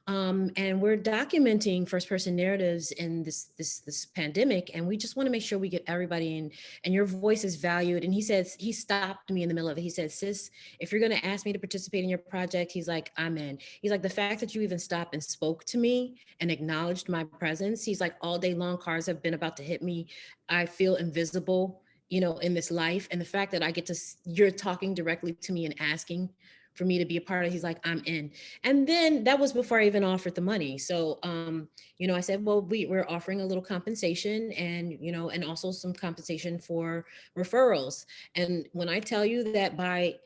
And we're documenting first-person narratives in this pandemic. And we just want to make sure we get everybody in, and your voice is valued." And he stopped me in the middle of it. He said, "Sis, if you're going to ask me to participate in your project," he's like, "I'm in." He's like, "The fact that you even stopped and spoke to me and acknowledged my presence," he's like, "all day long cars have been about to hit me. I feel invisible, in this life. And the fact that you're talking directly to me and asking for me to be a part of it," he's like, "I'm in." And then that was before I even offered the money. So, I said, well, we're offering a little compensation, and, and also some compensation for referrals. And when I tell you that by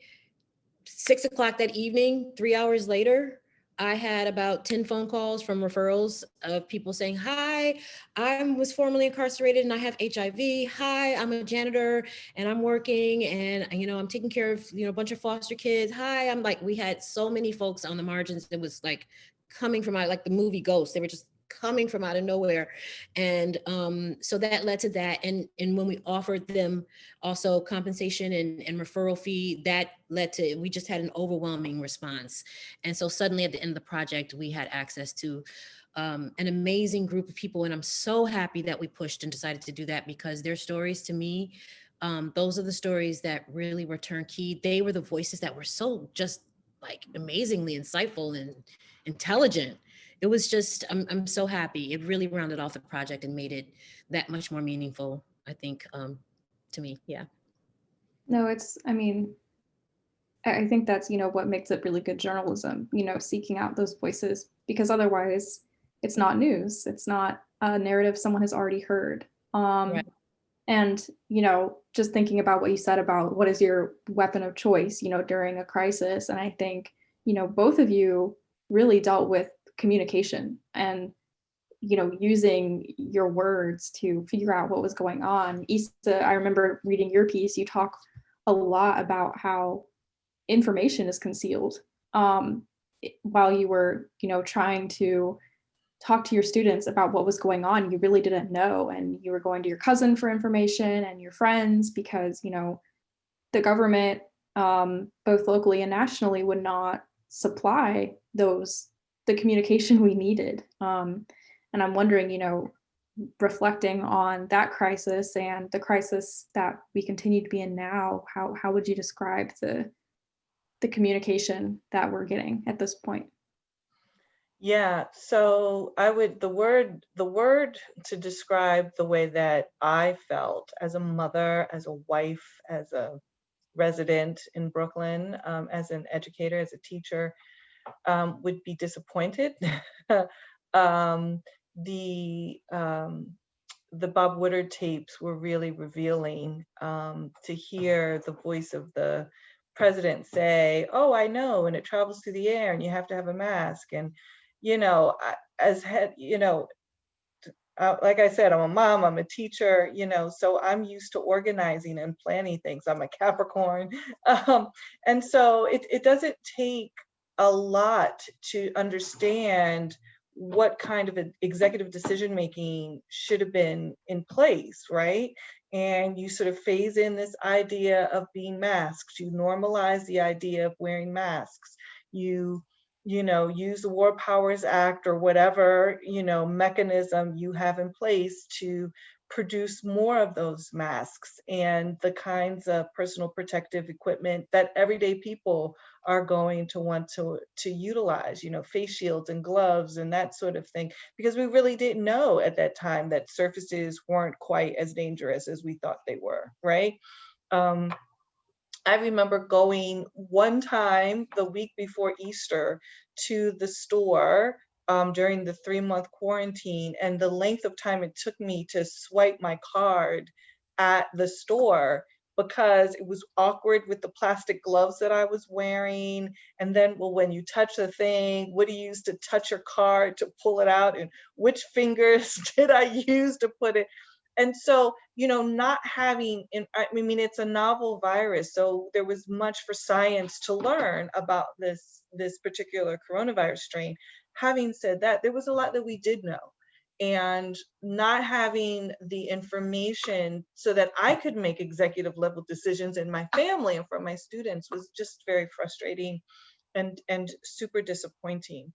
6 o'clock that evening, 3 hours later, I had about 10 phone calls from referrals of people saying, "Hi, I was formerly incarcerated and I have HIV. Hi, I'm a janitor and I'm working, and, I'm taking care of, a bunch of foster kids. Hi," I'm like, we had so many folks on the margins. It was like coming from out, like the movie Ghost. They were just coming from out of nowhere. And so that led to that. And when we offered them also compensation and referral fee, that led to, we just had an overwhelming response. And so suddenly at the end of the project, we had access to an amazing group of people. And I'm so happy that we pushed and decided to do that, because their stories, to me, those are the stories that really were turnkey. They were the voices that were so just like amazingly insightful and intelligent. It was just, I'm so happy. It really rounded off the project and made it that much more meaningful, I think, to me. Yeah. No, I think that's, what makes it really good journalism, seeking out those voices, because otherwise it's not news. It's not a narrative someone has already heard. Right. And, just thinking about what you said about what is your weapon of choice, during a crisis. And I think, both of you really dealt with communication and, using your words to figure out what was going on. Eisa, I remember reading your piece, you talk a lot about how information is concealed while you were, trying to talk to your students about what was going on. You really didn't know, and you were going to your cousin for information and your friends, because, the government, both locally and nationally, would not supply the communication we needed. And I'm wondering, reflecting on that crisis and the crisis that we continue to be in now, how would you describe the communication that we're getting at this point? Yeah, so the word to describe the way that I felt as a mother, as a wife, as a resident in Brooklyn, as an educator, as a teacher, would be disappointed. The Bob Woodward tapes were really revealing, to hear the voice of the president say, "Oh, I know, and it travels through the air, and you have to have a mask." And, as head, like I said, I'm a mom, I'm a teacher, so I'm used to organizing and planning things. I'm a Capricorn. And so it doesn't take a lot to understand what kind of executive decision making should have been in place, right? And you sort of phase in this idea of being masked. You normalize the idea of wearing masks. You know, use the War Powers Act or whatever, you know, mechanism you have in place to produce more of those masks and the kinds of personal protective equipment that everyday people are going to want to utilize, you know, face shields and gloves and that sort of thing, because we really didn't know at that time that surfaces weren't quite as dangerous as we thought they were, right? I remember going one time the week before Easter to the store during the 3-month quarantine, and the length of time it took me to swipe my card at the store because it was awkward with the plastic gloves that I was wearing. And then, well, when you touch the thing, what do you use to touch your card to pull it out? And which fingers did I use to put it? And so, you know, not having, I mean, it's a novel virus, so there was much for science to learn about this particular coronavirus strain. Having said that, there was a lot that we did know. And not having the information so that I could make executive level decisions in my family and for my students was just very frustrating and super disappointing.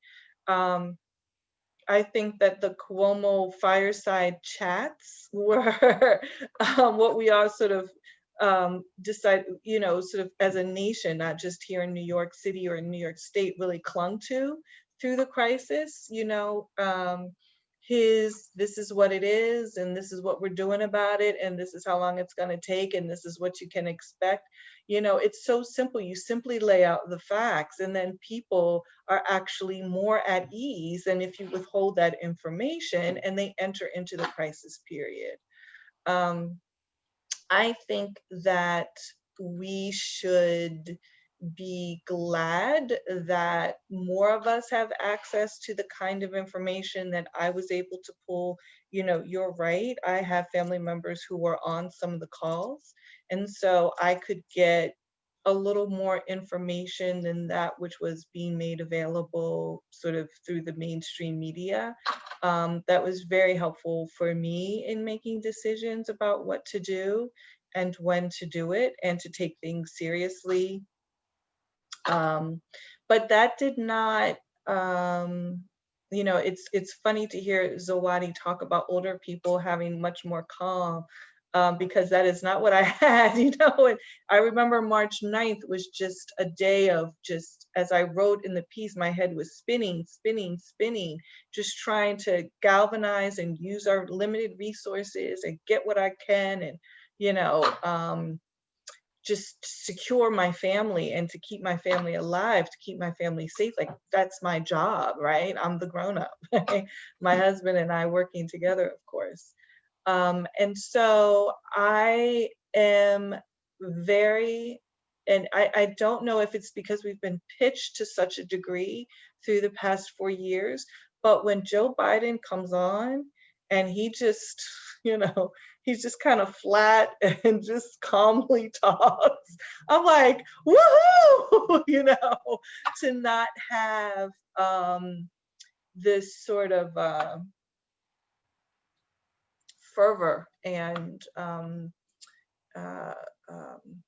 I think that the Cuomo fireside chats were what we all sort of decide, you know, sort of as a nation, not just here in New York City or in New York State, really clung to through the crisis. You know, this is what it is, and this is what we're doing about it, and this is how long it's going to take, and this is what you can expect. You know, it's so simple. You simply lay out the facts, and then people are actually more at ease than if you withhold that information and they enter into the crisis period. I think that we should be glad that more of us have access to the kind of information that I was able to pull. You know, you're right. I have family members who were on some of the calls. And so I could get a little more information than that which was being made available sort of through the mainstream media. That was very helpful for me in making decisions about what to do and when to do it and to take things seriously. But that did not, you know, it's funny to hear Zawadi talk about older people having much more calm, because that is not what I had, you know. And I remember March 9th was just a day of just, as I wrote in the piece, my head was spinning, spinning, spinning, just trying to galvanize and use our limited resources and get what I can and, you know, just secure my family and to keep my family alive, to keep my family safe. Like, that's my job, right? I'm the grown-up. My husband and I working together, of course. And so I am very, and I don't know if it's because we've been pitched to such a degree through the past 4 years, but when Joe Biden comes on and he just, you know, he's just kind of flat and just calmly talks, I'm like, woohoo, you know, to not have this sort of fervor and uh, um,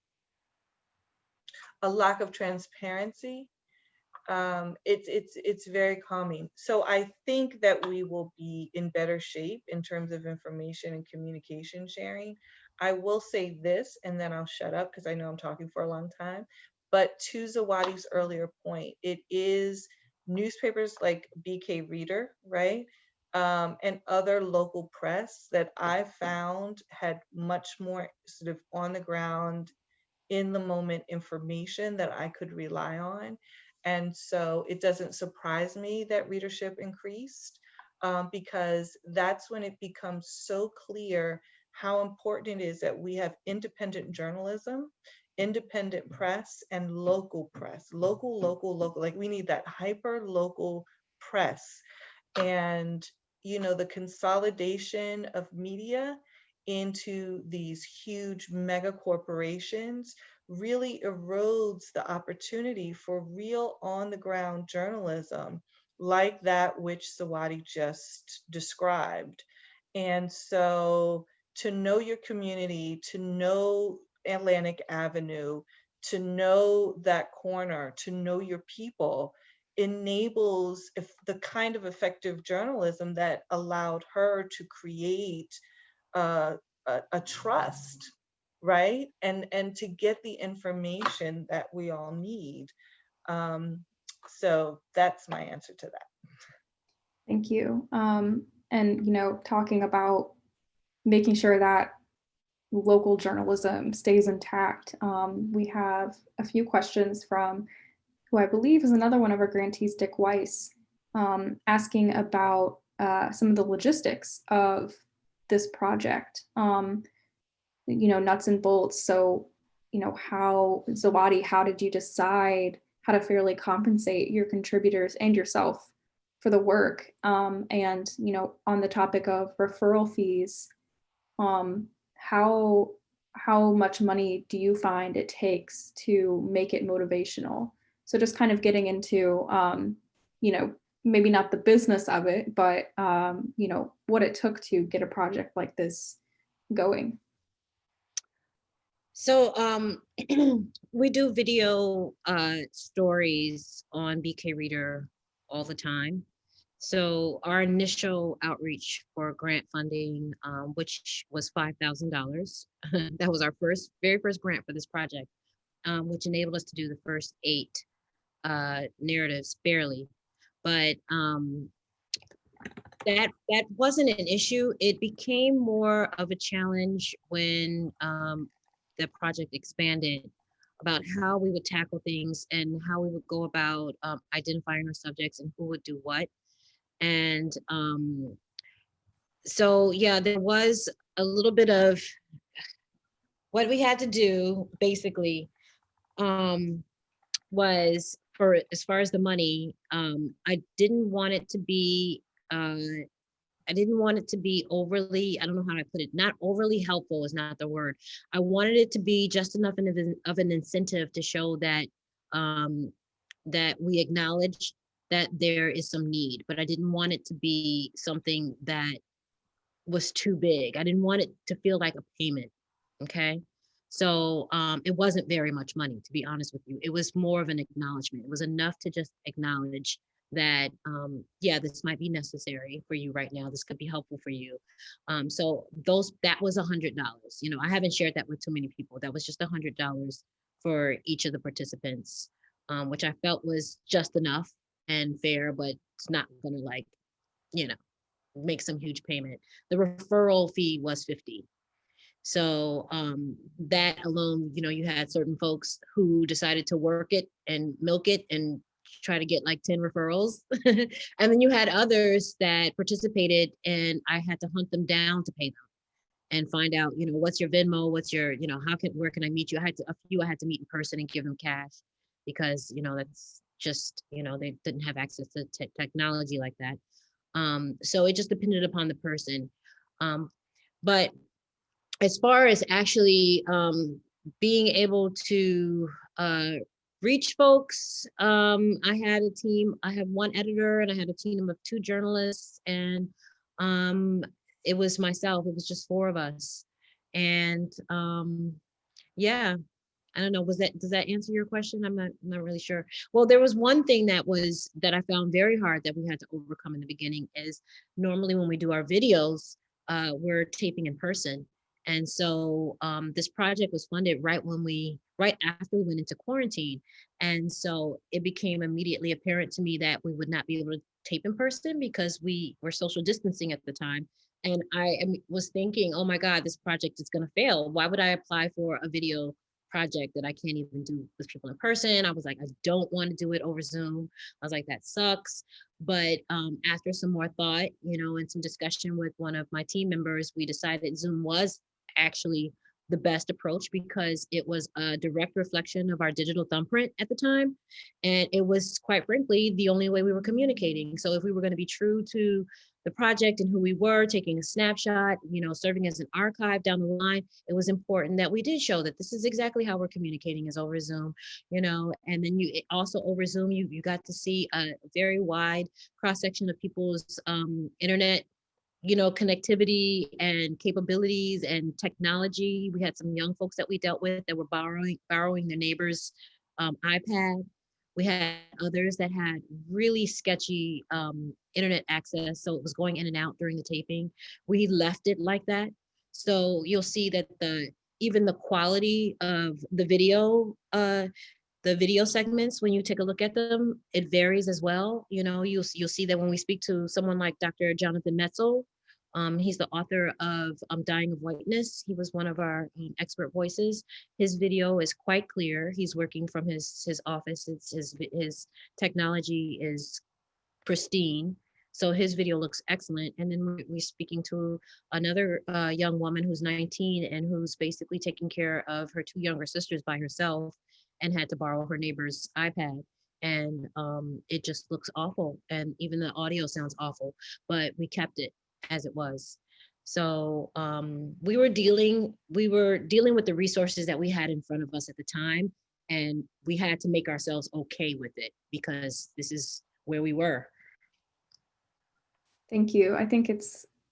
a lack of transparency. It's very calming. So I think that we will be in better shape in terms of information and communication sharing. I will say this, and then I'll shut up because I know I'm talking for a long time. But to Zawadi's earlier point, it is newspapers like BK Reader, right? And other local press that I found had much more sort of on the ground, in the moment information that I could rely on. And so it doesn't surprise me that readership increased, because that's when it becomes so clear how important it is that we have independent journalism, independent press, and local press. Local, local, local. Like, we need that hyper local press. And, you know, the consolidation of media into these huge mega corporations really erodes the opportunity for real on the ground journalism like that which Zawadi just described. And so to know your community, to know Atlantic Avenue, to know that corner, to know your people, enables if the kind of effective journalism that allowed her to create a, a trust, right? And to get the information that we all need. So that's my answer to that. Thank you. And, talking about making sure that local journalism stays intact, we have a few questions from who I believe is another one of our grantees, Dick Weiss, asking about some of the logistics of this project, nuts and bolts. So, Zawadi, how did you decide how to fairly compensate your contributors and yourself for the work? And, on the topic of referral fees, how much money do you find it takes to make it motivational? So just kind of getting into, maybe not the business of it, but, what it took to get a project like this going. So we do video stories on BK Reader all the time. So our initial outreach for grant funding, which was $5,000, that was our very first grant for this project, which enabled us to do the first 8 narratives barely. But that wasn't an issue. It became more of a challenge when the project expanded, about how we would tackle things and how we would go about identifying our subjects and who would do what. And so, yeah, there was a little bit of what we had to do, basically, was for as far as the money, I didn't want it to be overly, I don't know how to put it, not overly helpful is not the word. I wanted it to be just enough of an incentive to show that that we acknowledge that there is some need, but I didn't want it to be something that was too big. I didn't want it to feel like a payment. Okay. So it wasn't very much money, to be honest with you. It was more of an acknowledgement. It was enough to just acknowledge that, yeah, this might be necessary for you right now. This could be helpful for you. So that was $100. I haven't shared that with too many people. That was just $100 for each of the participants, which I felt was just enough and fair, but it's not gonna make some huge payment. The referral fee was $50. So that alone, you had certain folks who decided to work it and milk it and try to get like 10 referrals. And then you had others that participated and I had to hunt them down to pay them and find out, what's your Venmo, what's your, where can I meet you? A few I had to meet in person and give them cash because, that's just, they didn't have access to technology like that. So it just depended upon the person. But as far as actually being able to reach folks, I had a team. I had one editor and I had a team of 2 journalists, and it was myself. It was just 4 of us. And yeah, I don't know, does that answer your question? I'm not really sure. Well, there was one thing that I found very hard that we had to overcome in the beginning is normally when we do our videos, we're taping in person. And so this project was funded right after we went into quarantine. And so it became immediately apparent to me that we would not be able to tape in person because we were social distancing at the time. And I was thinking, oh my God, this project is going to fail. Why would I apply for a video project that I can't even do with people in person? I was like, I don't want to do it over Zoom. I was like, that sucks. But after some more thought, and some discussion with one of my team members, we decided Zoom was actually the best approach because it was a direct reflection of our digital thumbprint at the time. And it was, quite frankly, the only way we were communicating. So if we were going to be true to the project and who we were, taking a snapshot, serving as an archive down the line, it was important that we did show that this is exactly how we're communicating is over Zoom, and then also over Zoom, you got to see a very wide cross-section of people's internet connectivity and capabilities and technology. We had some young folks that we dealt with that were borrowing their neighbor's iPad. We had others that had really sketchy internet access, so it was going in and out during the taping. We left it like that. So you'll see that even the quality of the video segments, when you take a look at them, it varies as well. You'll see that when we speak to someone like Dr. Jonathan Metzl, he's the author of Dying of Whiteness. He was one of our expert voices. His video is quite clear. He's working from his office. His technology is pristine. So his video looks excellent. And then we're speaking to another young woman who's 19 and who's basically taking care of her two younger sisters by herself and had to borrow her neighbor's iPad. And it just looks awful. And even the audio sounds awful, but we kept it as it was. So we were dealing with the resources that we had in front of us at the time. And we had to make ourselves okay with it because this is where we were. Thank you. I think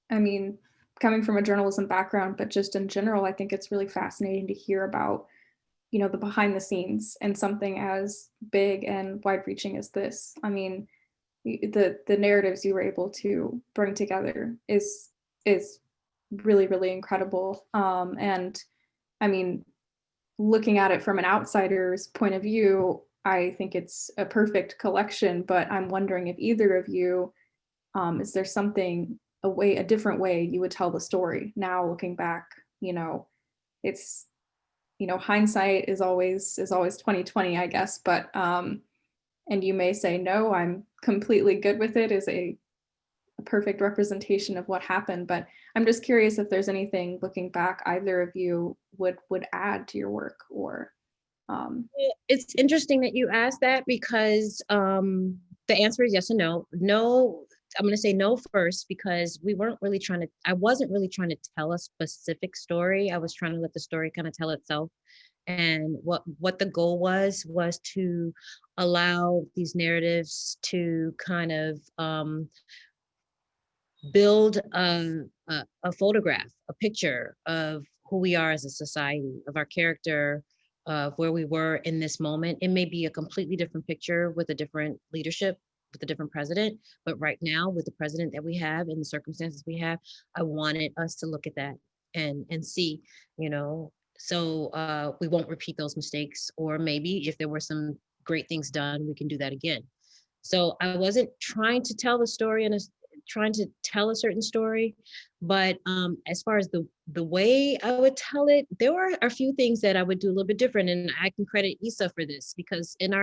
coming from a journalism background, but just in general, I think it's really fascinating to hear about, the behind the scenes and something as big and wide reaching as this. The narratives you were able to bring together is really, really incredible. And looking at it from an outsider's point of view, I think it's a perfect collection, but I'm wondering if either of you, is there a different way you would tell the story now looking back? It's, hindsight is always 2020, I guess, but, and you may say, no, I'm completely good with it is a perfect representation of what happened, but I'm just curious if there's anything looking back either of you would add to your work or. It's interesting that you asked that because the answer is yes and no. No, I'm going to say no first because I wasn't really trying to tell a specific story. I was trying to let the story kind of tell itself. And what the goal was to allow these narratives to kind of build a photograph, a picture of who we are as a society, of our character, of where we were in this moment. It may be a completely different picture with a different leadership, with a different president, but right now with the president that we have and the circumstances we have, I wanted us to look at that and see, so we won't repeat those mistakes, or maybe if there were some great things done, we can do that again. So I wasn't trying to tell the story and trying to tell a certain story, but as far as the way I would tell it, there were a few things that I would do a little bit different, and I can credit Eisa for this because in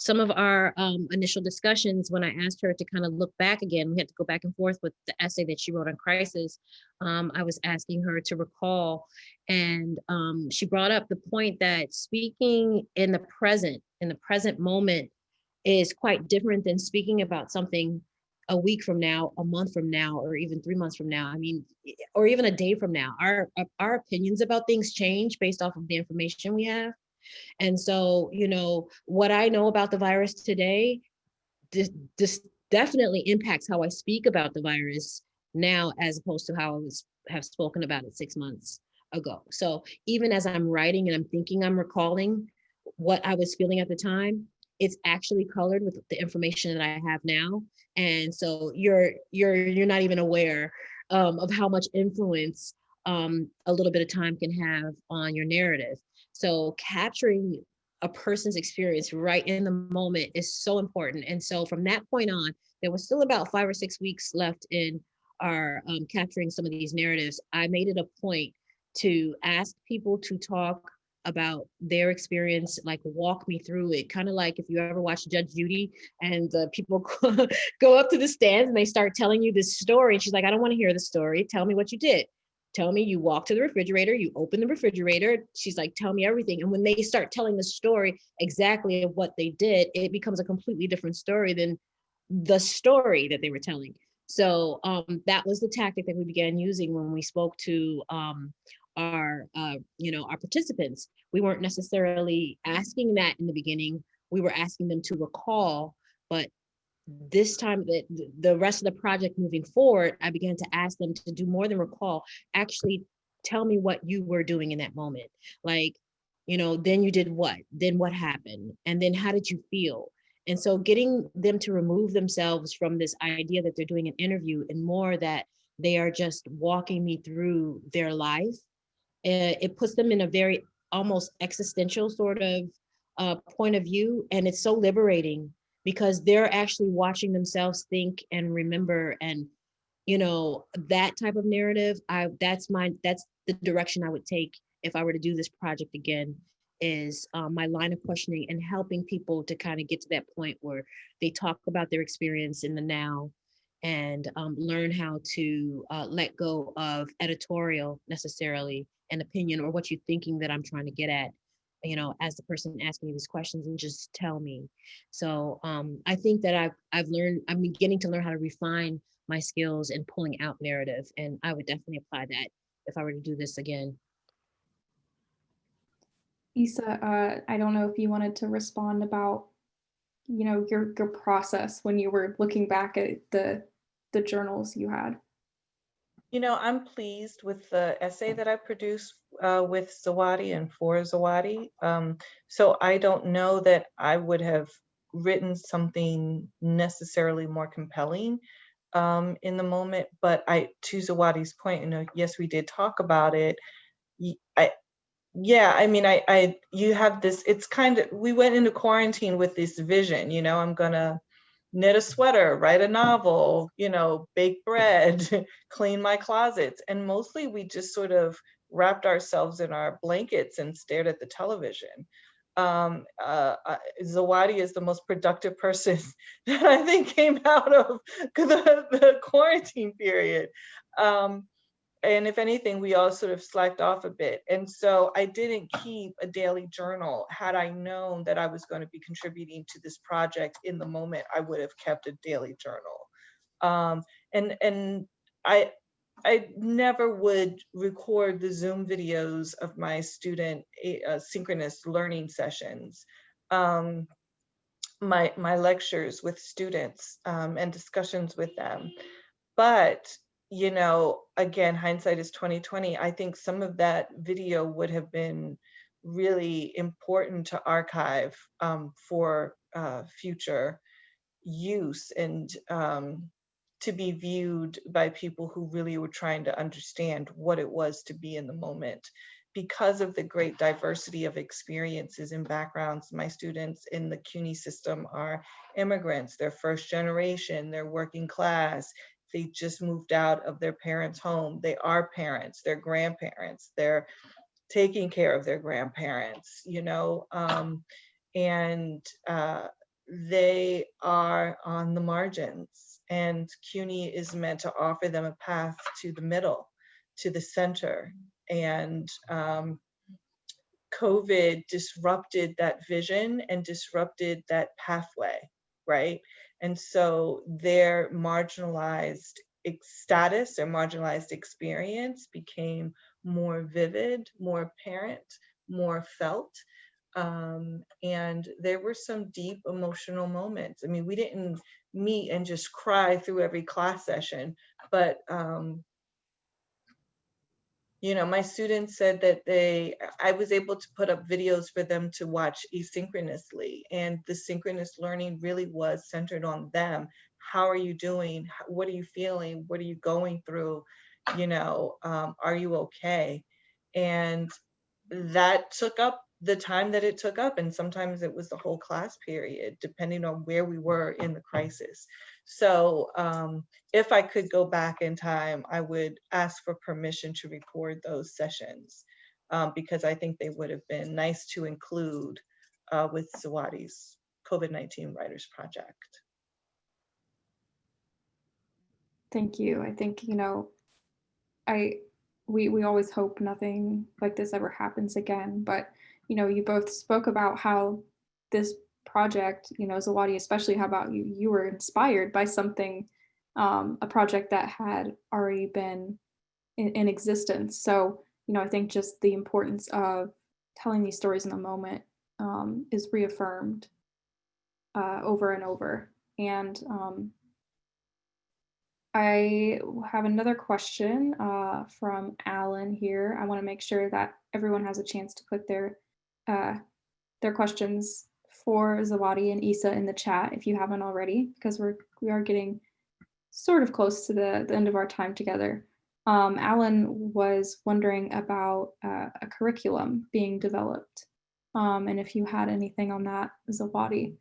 some of our initial discussions, when I asked her to kind of look back again, we had to go back and forth with the essay that she wrote on crisis. I was asking her to recall, and she brought up the point that speaking in the present moment is quite different than speaking about something a week from now, a month from now, or even 3 months from now. Or even a day from now. Our opinions about things change based off of the information we have. And so, what I know about the virus today, this definitely impacts how I speak about the virus now, as opposed to how I have spoken about it 6 months ago. So even as I'm writing and I'm thinking I'm recalling what I was feeling at the time, it's actually colored with the information that I have now. And so you're not even aware of how much influence a little bit of time can have on your narrative. So capturing a person's experience right in the moment is so important. And so from that point on, there was still about 5 or 6 weeks left in our capturing some of these narratives. I made it a point to ask people to talk about their experience, like walk me through it. Kind of like if you ever watch Judge Judy and the people go up to the stands and they start telling you this story. And she's like, I don't want to hear the story. Tell me what you did. Tell me you walk to the refrigerator, you open the refrigerator. She's like, tell me everything. And when they start telling the story exactly of what they did, it becomes a completely different story than the story that they were telling. So that was the tactic that we began using when we spoke to our participants. We weren't necessarily asking that in the beginning. We were asking them to recall, but this time, the rest of the project moving forward, I began to ask them to do more than recall. Actually, tell me what you were doing in that moment. Like, then you did what? Then what happened? And then how did you feel? And so getting them to remove themselves from this idea that they're doing an interview and more that they are just walking me through their life, it puts them in a very almost existential sort of point of view. And it's so liberating because they're actually watching themselves think and remember. And, that type of narrative, that's the direction I would take if I were to do this project again, is my line of questioning and helping people to kind of get to that point where they talk about their experience in the now and learn how to let go of editorial necessarily an opinion or what you're thinking that I'm trying to get at, as the person asking me these questions, and just tell me. So I think that I'm beginning to learn how to refine my skills in pulling out narrative, and I would definitely apply that if I were to do this again. Eisa, I don't know if you wanted to respond about, your process when you were looking back at the journals you had. I'm pleased with the essay that I produced with Zawadi and for Zawadi. So I don't know that I would have written something necessarily more compelling in the moment, but to Zawadi's point, yes, we did talk about it. You have this, it's kind of, we went into quarantine with this vision, I'm gonna knit a sweater, write a novel, bake bread, clean my closets. And mostly we just sort of wrapped ourselves in our blankets and stared at the television. Zawadi is the most productive person that I think came out of the quarantine period. And if anything, we all sort of slacked off a bit. And so I didn't keep a daily journal. Had I known that I was going to be contributing to this project in the moment, I would have kept a daily journal. And I never would record the Zoom videos of my student synchronous learning sessions, my lectures with students and discussions with them. But again, hindsight is 2020. I think some of that video would have been really important to archive for future use and to be viewed by people who really were trying to understand what it was to be in the moment. Because of the great diversity of experiences and backgrounds, my students in the CUNY system are immigrants, they're first generation, they're working class, they just moved out of their parents' home, they are parents, they're grandparents, they're taking care of their grandparents, and they are on the margins. And CUNY is meant to offer them a path to the middle, to the center. And COVID disrupted that vision and disrupted that pathway, right? And so their marginalized status, their marginalized experience became more vivid, more apparent, more felt. And there were some deep emotional moments. I mean, we didn't meet and just cry through every class session, but my students said that I was able to put up videos for them to watch asynchronously, and the synchronous learning really was centered on them. How are you doing? What are you feeling? What are you going through? Are you okay? And that took up the time that it took up, and sometimes it was the whole class period, depending on where we were in the crisis. So if I could go back in time, I would ask for permission to record those sessions because I think they would have been nice to include with Zawadi's COVID-19 Writers Project. Thank you. I think, we always hope nothing like this ever happens again, but you both spoke about how this project, Zawadi, especially how about you were inspired by something a project that had already been in existence. So, I think just the importance of telling these stories in the moment is reaffirmed over and over. And I have another question from Alan here. I want to make sure that everyone has a chance to put their questions for Zawadi and Eisa in the chat if you haven't already, because we are getting sort of close to the end of our time together. Alan was wondering about a curriculum being developed, and if you had anything on that, Zawadi.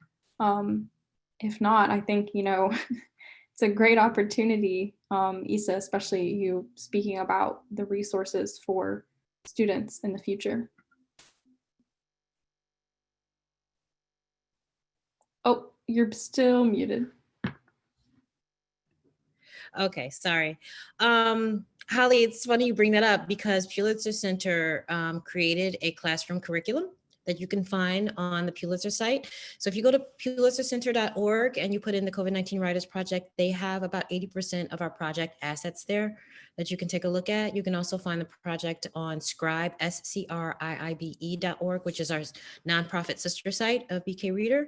If not, I think, it's a great opportunity, Eisa, especially you speaking about the resources for students in the future. Oh, you're still muted. Okay, sorry. Holly, it's funny you bring that up because Pulitzer Center created a classroom curriculum that you can find on the Pulitzer site. So if you go to pulitzercenter.org and you put in the COVID-19 Writers Project, they have about 80% of our project assets there that you can take a look at. You can also find the project on Scribe, scriibe.org, which is our nonprofit sister site of BK Reader.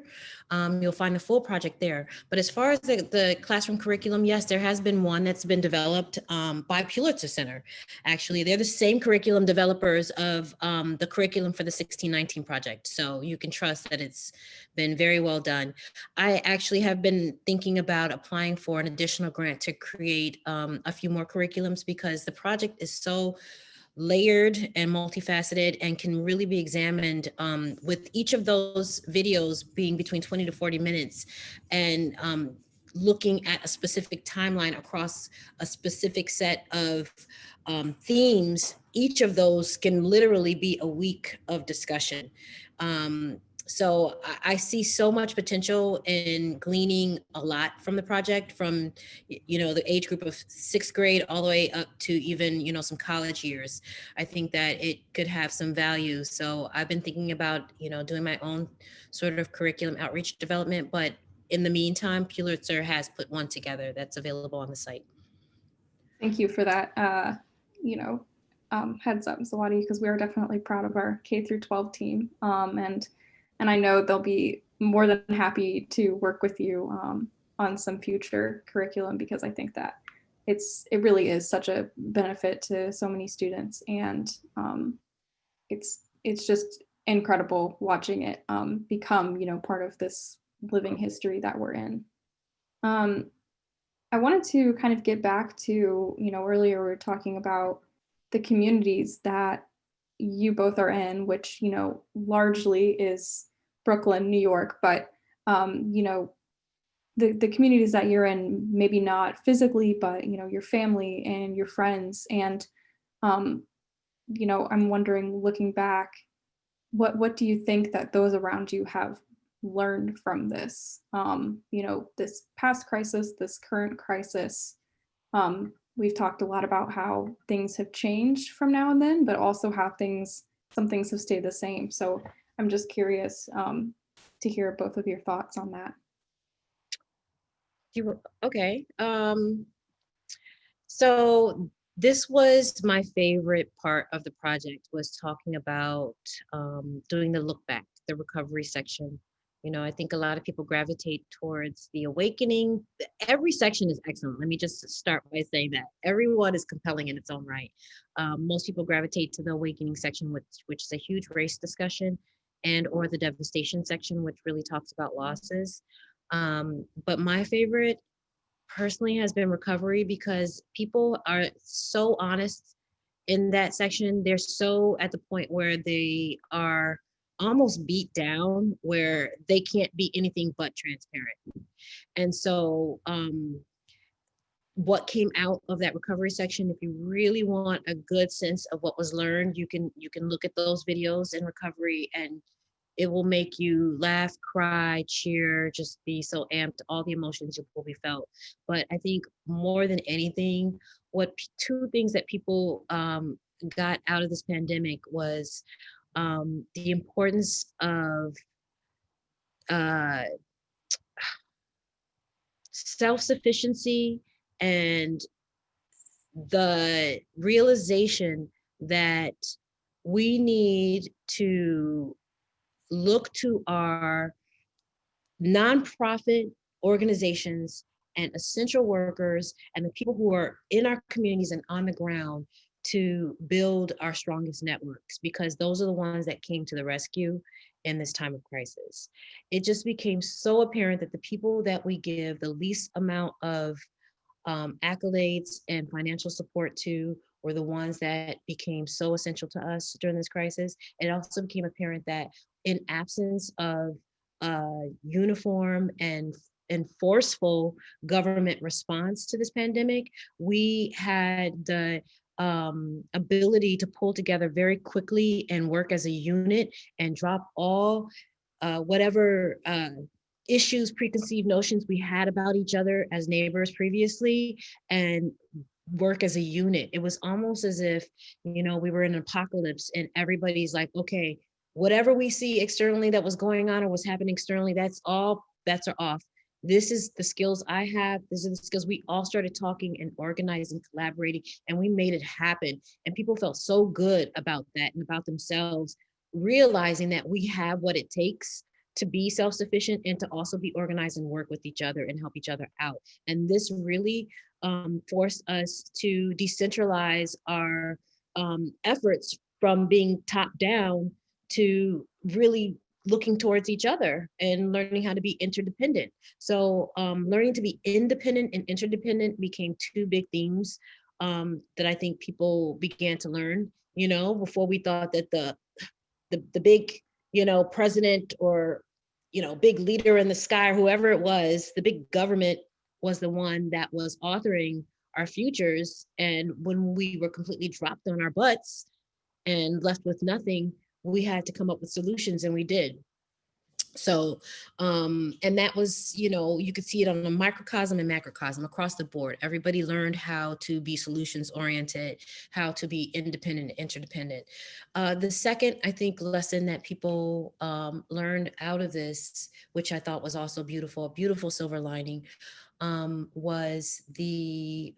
You'll find the full project there. But as far as the classroom curriculum, yes, there has been one that's been developed by Pulitzer Center. Actually, they're the same curriculum developers of the curriculum for the 1619 project. So you can trust that it's been very well done. I actually have been thinking about applying for an additional grant to create a few more curriculums because the project is so layered and multifaceted and can really be examined with each of those videos being between 20 to 40 minutes and looking at a specific timeline across a specific set of themes. Each of those can literally be a week of discussion. So I see so much potential in gleaning a lot from the project, from, the age group of 6th grade all the way up to even, some college years. I think that it could have some value. So I've been thinking about, doing my own sort of curriculum outreach development, but in the meantime, Pulitzer has put one together that's available on the site. Thank you for that, heads up, Zawadi, because we are definitely proud of our K through 12 team. And I know they'll be more than happy to work with you on some future curriculum, because I think that it really is such a benefit to so many students, and it's just incredible watching it become part of this living history that we're in. I wanted to kind of get back to, earlier we were talking about the communities that you both are in, which, largely is Brooklyn, New York, but, the communities that you're in, maybe not physically, but, your family and your friends. And, I'm wondering, looking back, what do you think that those around you have learned from this, this past crisis, this current crisis? We've talked a lot about how things have changed from now and then, but also how some things have stayed the same. So I'm just curious to hear both of your thoughts on that. Okay. So this was my favorite part of the project, was talking about doing the look back, the recovery section. I think a lot of people gravitate towards the awakening. Every section is excellent. Let me just start by saying that everyone is compelling in its own right. Most people gravitate to the awakening section, which is a huge race discussion, and or the devastation section, which really talks about losses. But my favorite personally has been recovery, because people are so honest in that section. They're so at the point where they are almost beat down, where they can't be anything but transparent. And so what came out of that recovery section, if you really want a good sense of what was learned, you can look at those videos in recovery, and it will make you laugh, cry, cheer, just be so amped, all the emotions will be felt. But I think more than anything, two things that people got out of this pandemic was the importance of self-sufficiency And the realization that we need to look to our nonprofit organizations and essential workers and the people who are in our communities and on the ground to build our strongest networks, because those are the ones that came to the rescue in this time of crisis. It just became so apparent that the people that we give the least amount of accolades and financial support to were the ones that became so essential to us during this crisis. It also became apparent that in absence of uniform and forceful government response to this pandemic, we had the ability to pull together very quickly and work as a unit and drop all whatever issues, preconceived notions we had about each other as neighbors previously, and work as a unit. It was almost as if, we were in an apocalypse and everybody's like, okay, whatever we see externally that was going on or was happening externally, that's all bets are off. This is the skills I have. These are the skills. We all started talking and organizing, collaborating, and we made it happen. And people felt so good about that and about themselves, realizing that we have what it takes to be self-sufficient and to also be organized and work with each other and help each other out. And this really forced us to decentralize our efforts from being top down to really looking towards each other and learning how to be interdependent. So learning to be independent and interdependent became two big themes that I think people began to learn. Before we thought that the big, president or, big leader in the sky, or whoever it was, the big government was the one that was authoring our futures. And when we were completely dropped on our butts and left with nothing, we had to come up with solutions, and we did. So, and that was, you could see it on a microcosm and macrocosm across the board. Everybody learned how to be solutions oriented, how to be independent, interdependent. The second, I think, lesson that people learned out of this, which I thought was also beautiful, a beautiful silver lining, was the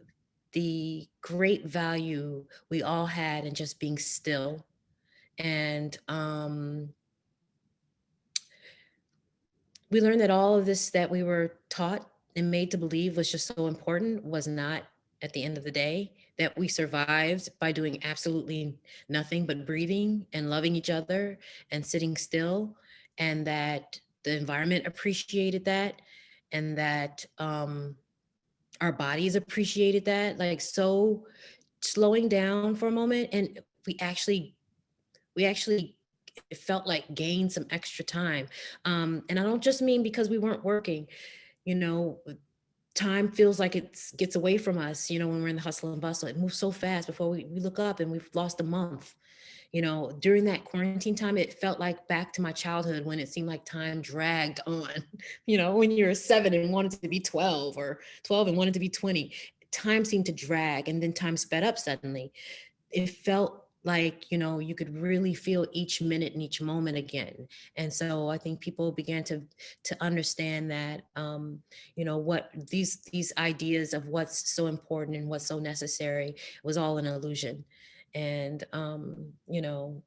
great value we all had in just being still. And we learned that all of this that we were taught and made to believe was just so important was not, at the end of the day, that we survived by doing absolutely nothing but breathing and loving each other and sitting still, and that the environment appreciated that, and that our bodies appreciated that. Like, so slowing down for a moment, and we actually it felt like gained some extra time. And I don't just mean because we weren't working, time feels like it gets away from us, when we're in the hustle and bustle. It moves so fast before we look up and we've lost a month. During that quarantine time, it felt like back to my childhood when it seemed like time dragged on, when you're 7 and wanted to be 12, or 12 and wanted to be 20, time seemed to drag, and then time sped up suddenly. It felt like, you could really feel each minute and each moment again. And so I think people began to understand that, what these ideas of what's so important and what's so necessary was all an illusion. And,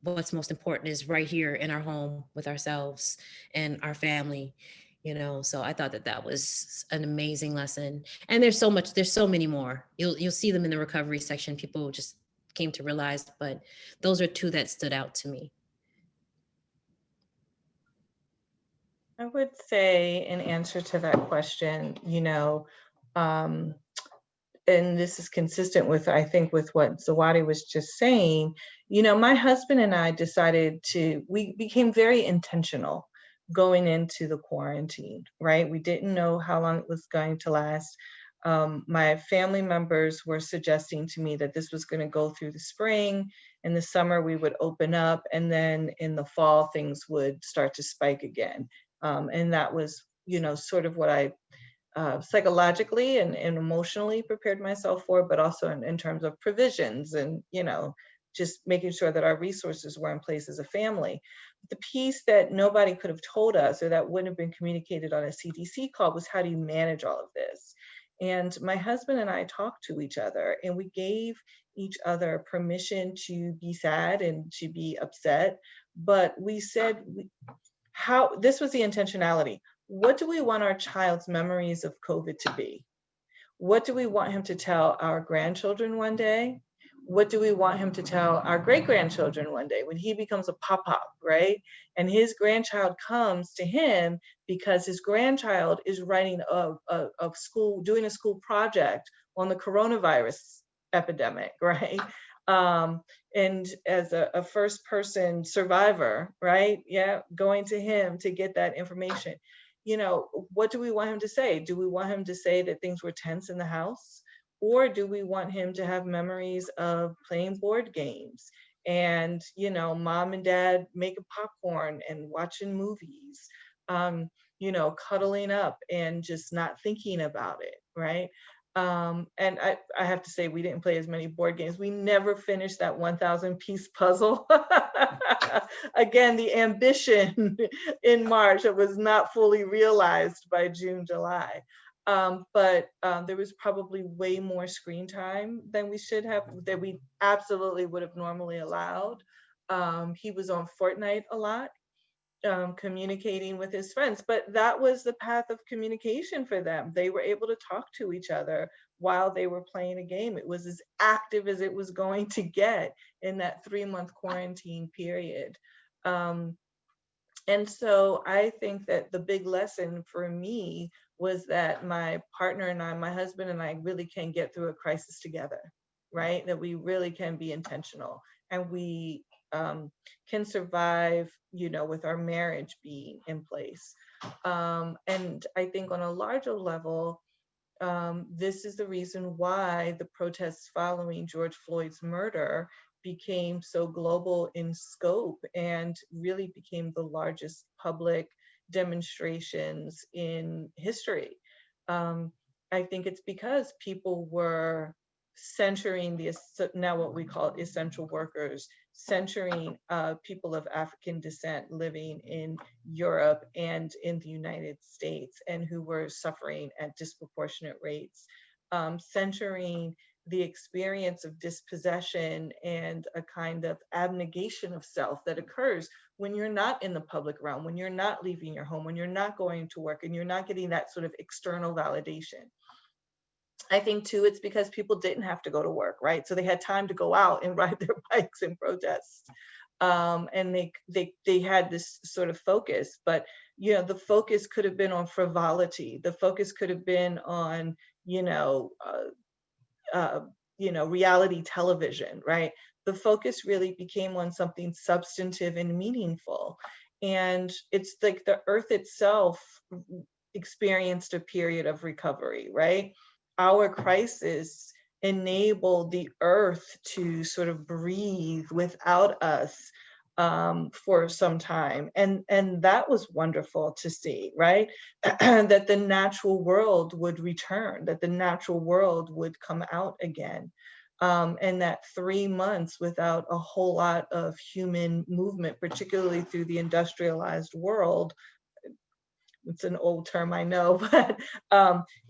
what's most important is right here in our home with ourselves and our family. So I thought that was an amazing lesson. And there's so many more. You'll see them in the recovery section. People just came to realize, but those are two that stood out to me. I would say, in answer to that question, and this is consistent with, I think, with what Zawadi was just saying, my husband and I we became very intentional going into the quarantine, right? We didn't know how long it was going to last. My family members were suggesting to me that this was going to go through the spring. In the summer, we would open up, and then in the fall, things would start to spike again. And that was, sort of what I psychologically and emotionally prepared myself for, but also in terms of provisions and, just making sure that our resources were in place as a family. The piece that nobody could have told us, or that wouldn't have been communicated on a CDC call, was how do you manage all of this? And my husband and I talked to each other, and we gave each other permission to be sad and to be upset. But we said, how, this was the intentionality. What do we want our child's memories of COVID to be? What do we want him to tell our grandchildren one day? What do we want him to tell our great-grandchildren one day when he becomes a pop-pop, right? And his grandchild comes to him because his grandchild is writing doing a school project on the coronavirus epidemic, right? And as a first person survivor, right? Yeah, going to him to get that information. You know, what do we want him to say? Do we want him to say that things were tense in the house? Or do we want him to have memories of playing board games and, you know, mom and dad making popcorn and watching movies, you know, cuddling up and just not thinking about it, right? And I have to say, we didn't play as many board games. We never finished that 1,000 piece puzzle. Again, the ambition in March, it was not fully realized by June, July. But there was probably way more screen time than we should have, that we absolutely would have normally allowed. He was on Fortnite a lot, communicating with his friends, but that was the path of communication for them. They were able to talk to each other while they were playing a game. It was as active as it was going to get in that 3-month quarantine period. And so I think that the big lesson for me was that my partner and I, my husband and I, really can get through a crisis together, right? That we really can be intentional, and we can survive, you know, with our marriage being in place. And I think on a larger level, this is the reason why the protests following George Floyd's murder became so global in scope and really became the largest public demonstrations in history. I think it's because people were censuring the, now what we call essential workers, censuring people of African descent living in Europe and in the United States, and who were suffering at disproportionate rates, censuring the experience of dispossession and a kind of abnegation of self that occurs when you're not in the public realm, when you're not leaving your home, when you're not going to work, and you're not getting that sort of external validation. I think too, it's because people didn't have to go to work, right? So they had time to go out and ride their bikes and protest. And they had this sort of focus, but you know, the focus could have been on frivolity. The focus could have been on, you know, reality television, right? The focus really became on something substantive and meaningful. And it's like the earth itself experienced a period of recovery, right? Our crisis enabled the earth to sort of breathe without us for some time. And that was wonderful to see, right? That the natural world would return, that the natural world would come out again. And that 3 months without a whole lot of human movement, particularly through the industrialized world, it's an old term, I know, but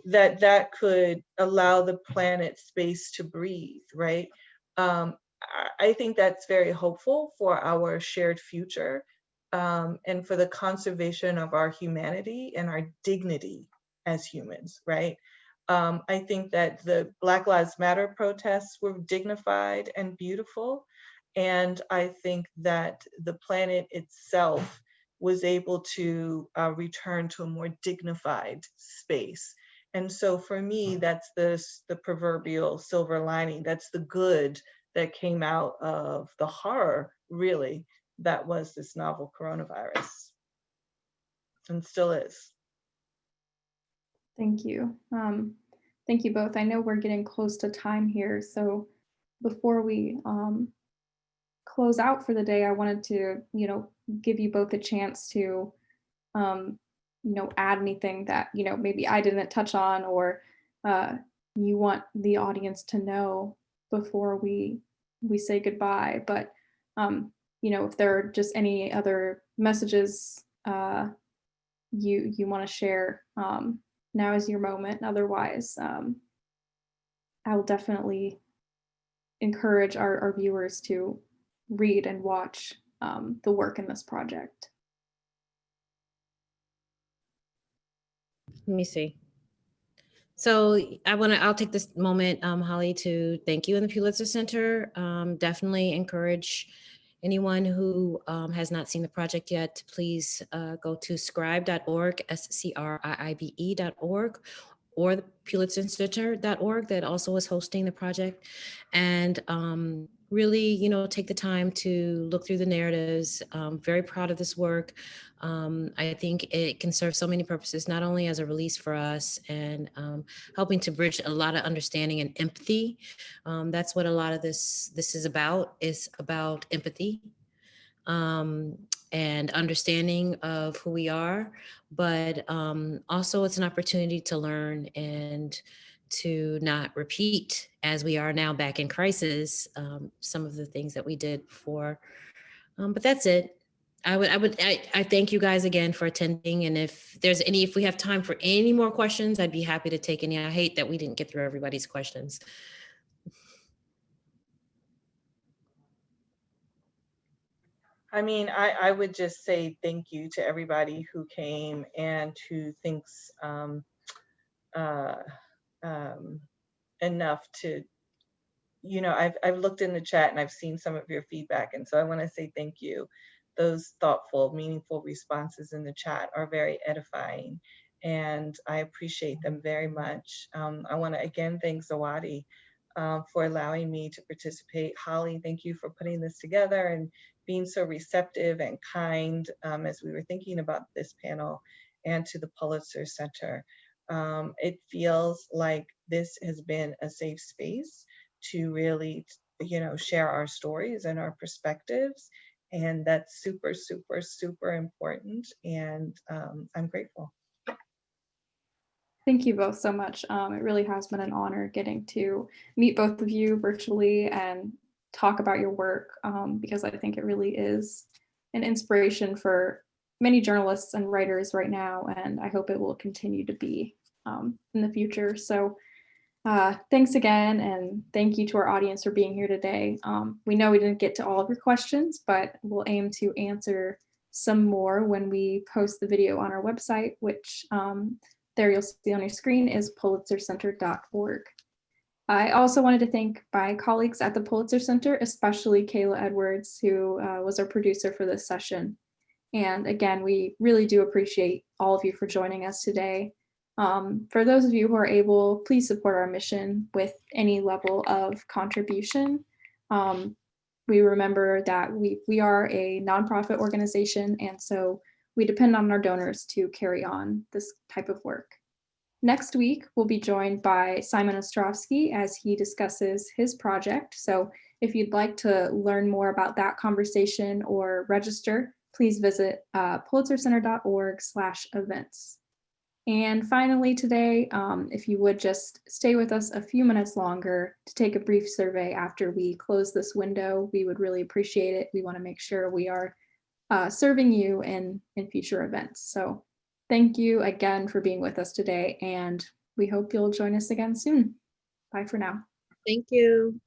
that could allow the planet space to breathe, right? I think that's very hopeful for our shared future, and for the conservation of our humanity and our dignity as humans, right? I think that the Black Lives Matter protests were dignified and beautiful. And I think that the planet itself was able to return to a more dignified space. And so for me, that's the proverbial silver lining. That's the good that came out of the horror, really, that was this novel coronavirus, and still is. Thank you. Thank you both. I know we're getting close to time here, so before we close out for the day, I wanted to, you know, give you both a chance to, you know, add anything that, you know, maybe I didn't touch on, or you want the audience to know before we say goodbye. But you know, if there are just any other messages you want to share, now is your moment. Otherwise, I will definitely encourage our viewers to read and watch the work in this project. Let me see. So I'll take this moment, Holly, to thank you in the Pulitzer Center. Definitely encourage anyone who has not seen the project yet to please go to scribe.org, scriibe.org, or the pulitzercenter.org that also is hosting the project. And really, take the time to look through the narratives. Very proud of this work. I think it can serve so many purposes, not only as a release for us and helping to bridge a lot of understanding and empathy. That's what a lot of this is about empathy. And understanding of who we are, but also it's an opportunity to learn and to not repeat, as we are now back in crisis, some of the things that we did before. But that's it. I thank you guys again for attending. And if we have time for any more questions, I'd be happy to take any. I hate that we didn't get through everybody's questions. I mean, I would just say thank you to everybody who came and who thinks enough to, I've looked in the chat and I've seen some of your feedback. And so I want to say thank you. Those thoughtful, meaningful responses in the chat are very edifying, and I appreciate them very much. I want to again thank Zawadi for allowing me to participate. Holly, thank you for putting this together and being so receptive and kind as we were thinking about this panel, and to the Pulitzer Center. It feels like this has been a safe space to really, share our stories and our perspectives. And that's super, super, super important. And I'm grateful. Thank you both so much. It really has been an honor getting to meet both of you virtually and talk about your work, because I think it really is an inspiration for many journalists and writers right now, and I hope it will continue to be in the future. So thanks again, and thank you to our audience for being here today. We know we didn't get to all of your questions, but we'll aim to answer some more when we post the video on our website, which there you'll see on your screen is pulitzercenter.org. I also wanted to thank my colleagues at the Pulitzer Center, especially Kayla Edwards, who was our producer for this session. And again, we really do appreciate all of you for joining us today. For those of you who are able, please support our mission with any level of contribution. We remember that we are a nonprofit organization, and so we depend on our donors to carry on this type of work. Next week, we'll be joined by Simon Ostrowski as he discusses his project. So if you'd like to learn more about that conversation or register, please visit pulitzercenter.org/events. And finally today, if you would just stay with us a few minutes longer to take a brief survey after we close this window, we would really appreciate it. We want to make sure we are serving you in future events. So thank you again for being with us today, and we hope you'll join us again soon. Bye for now. Thank you.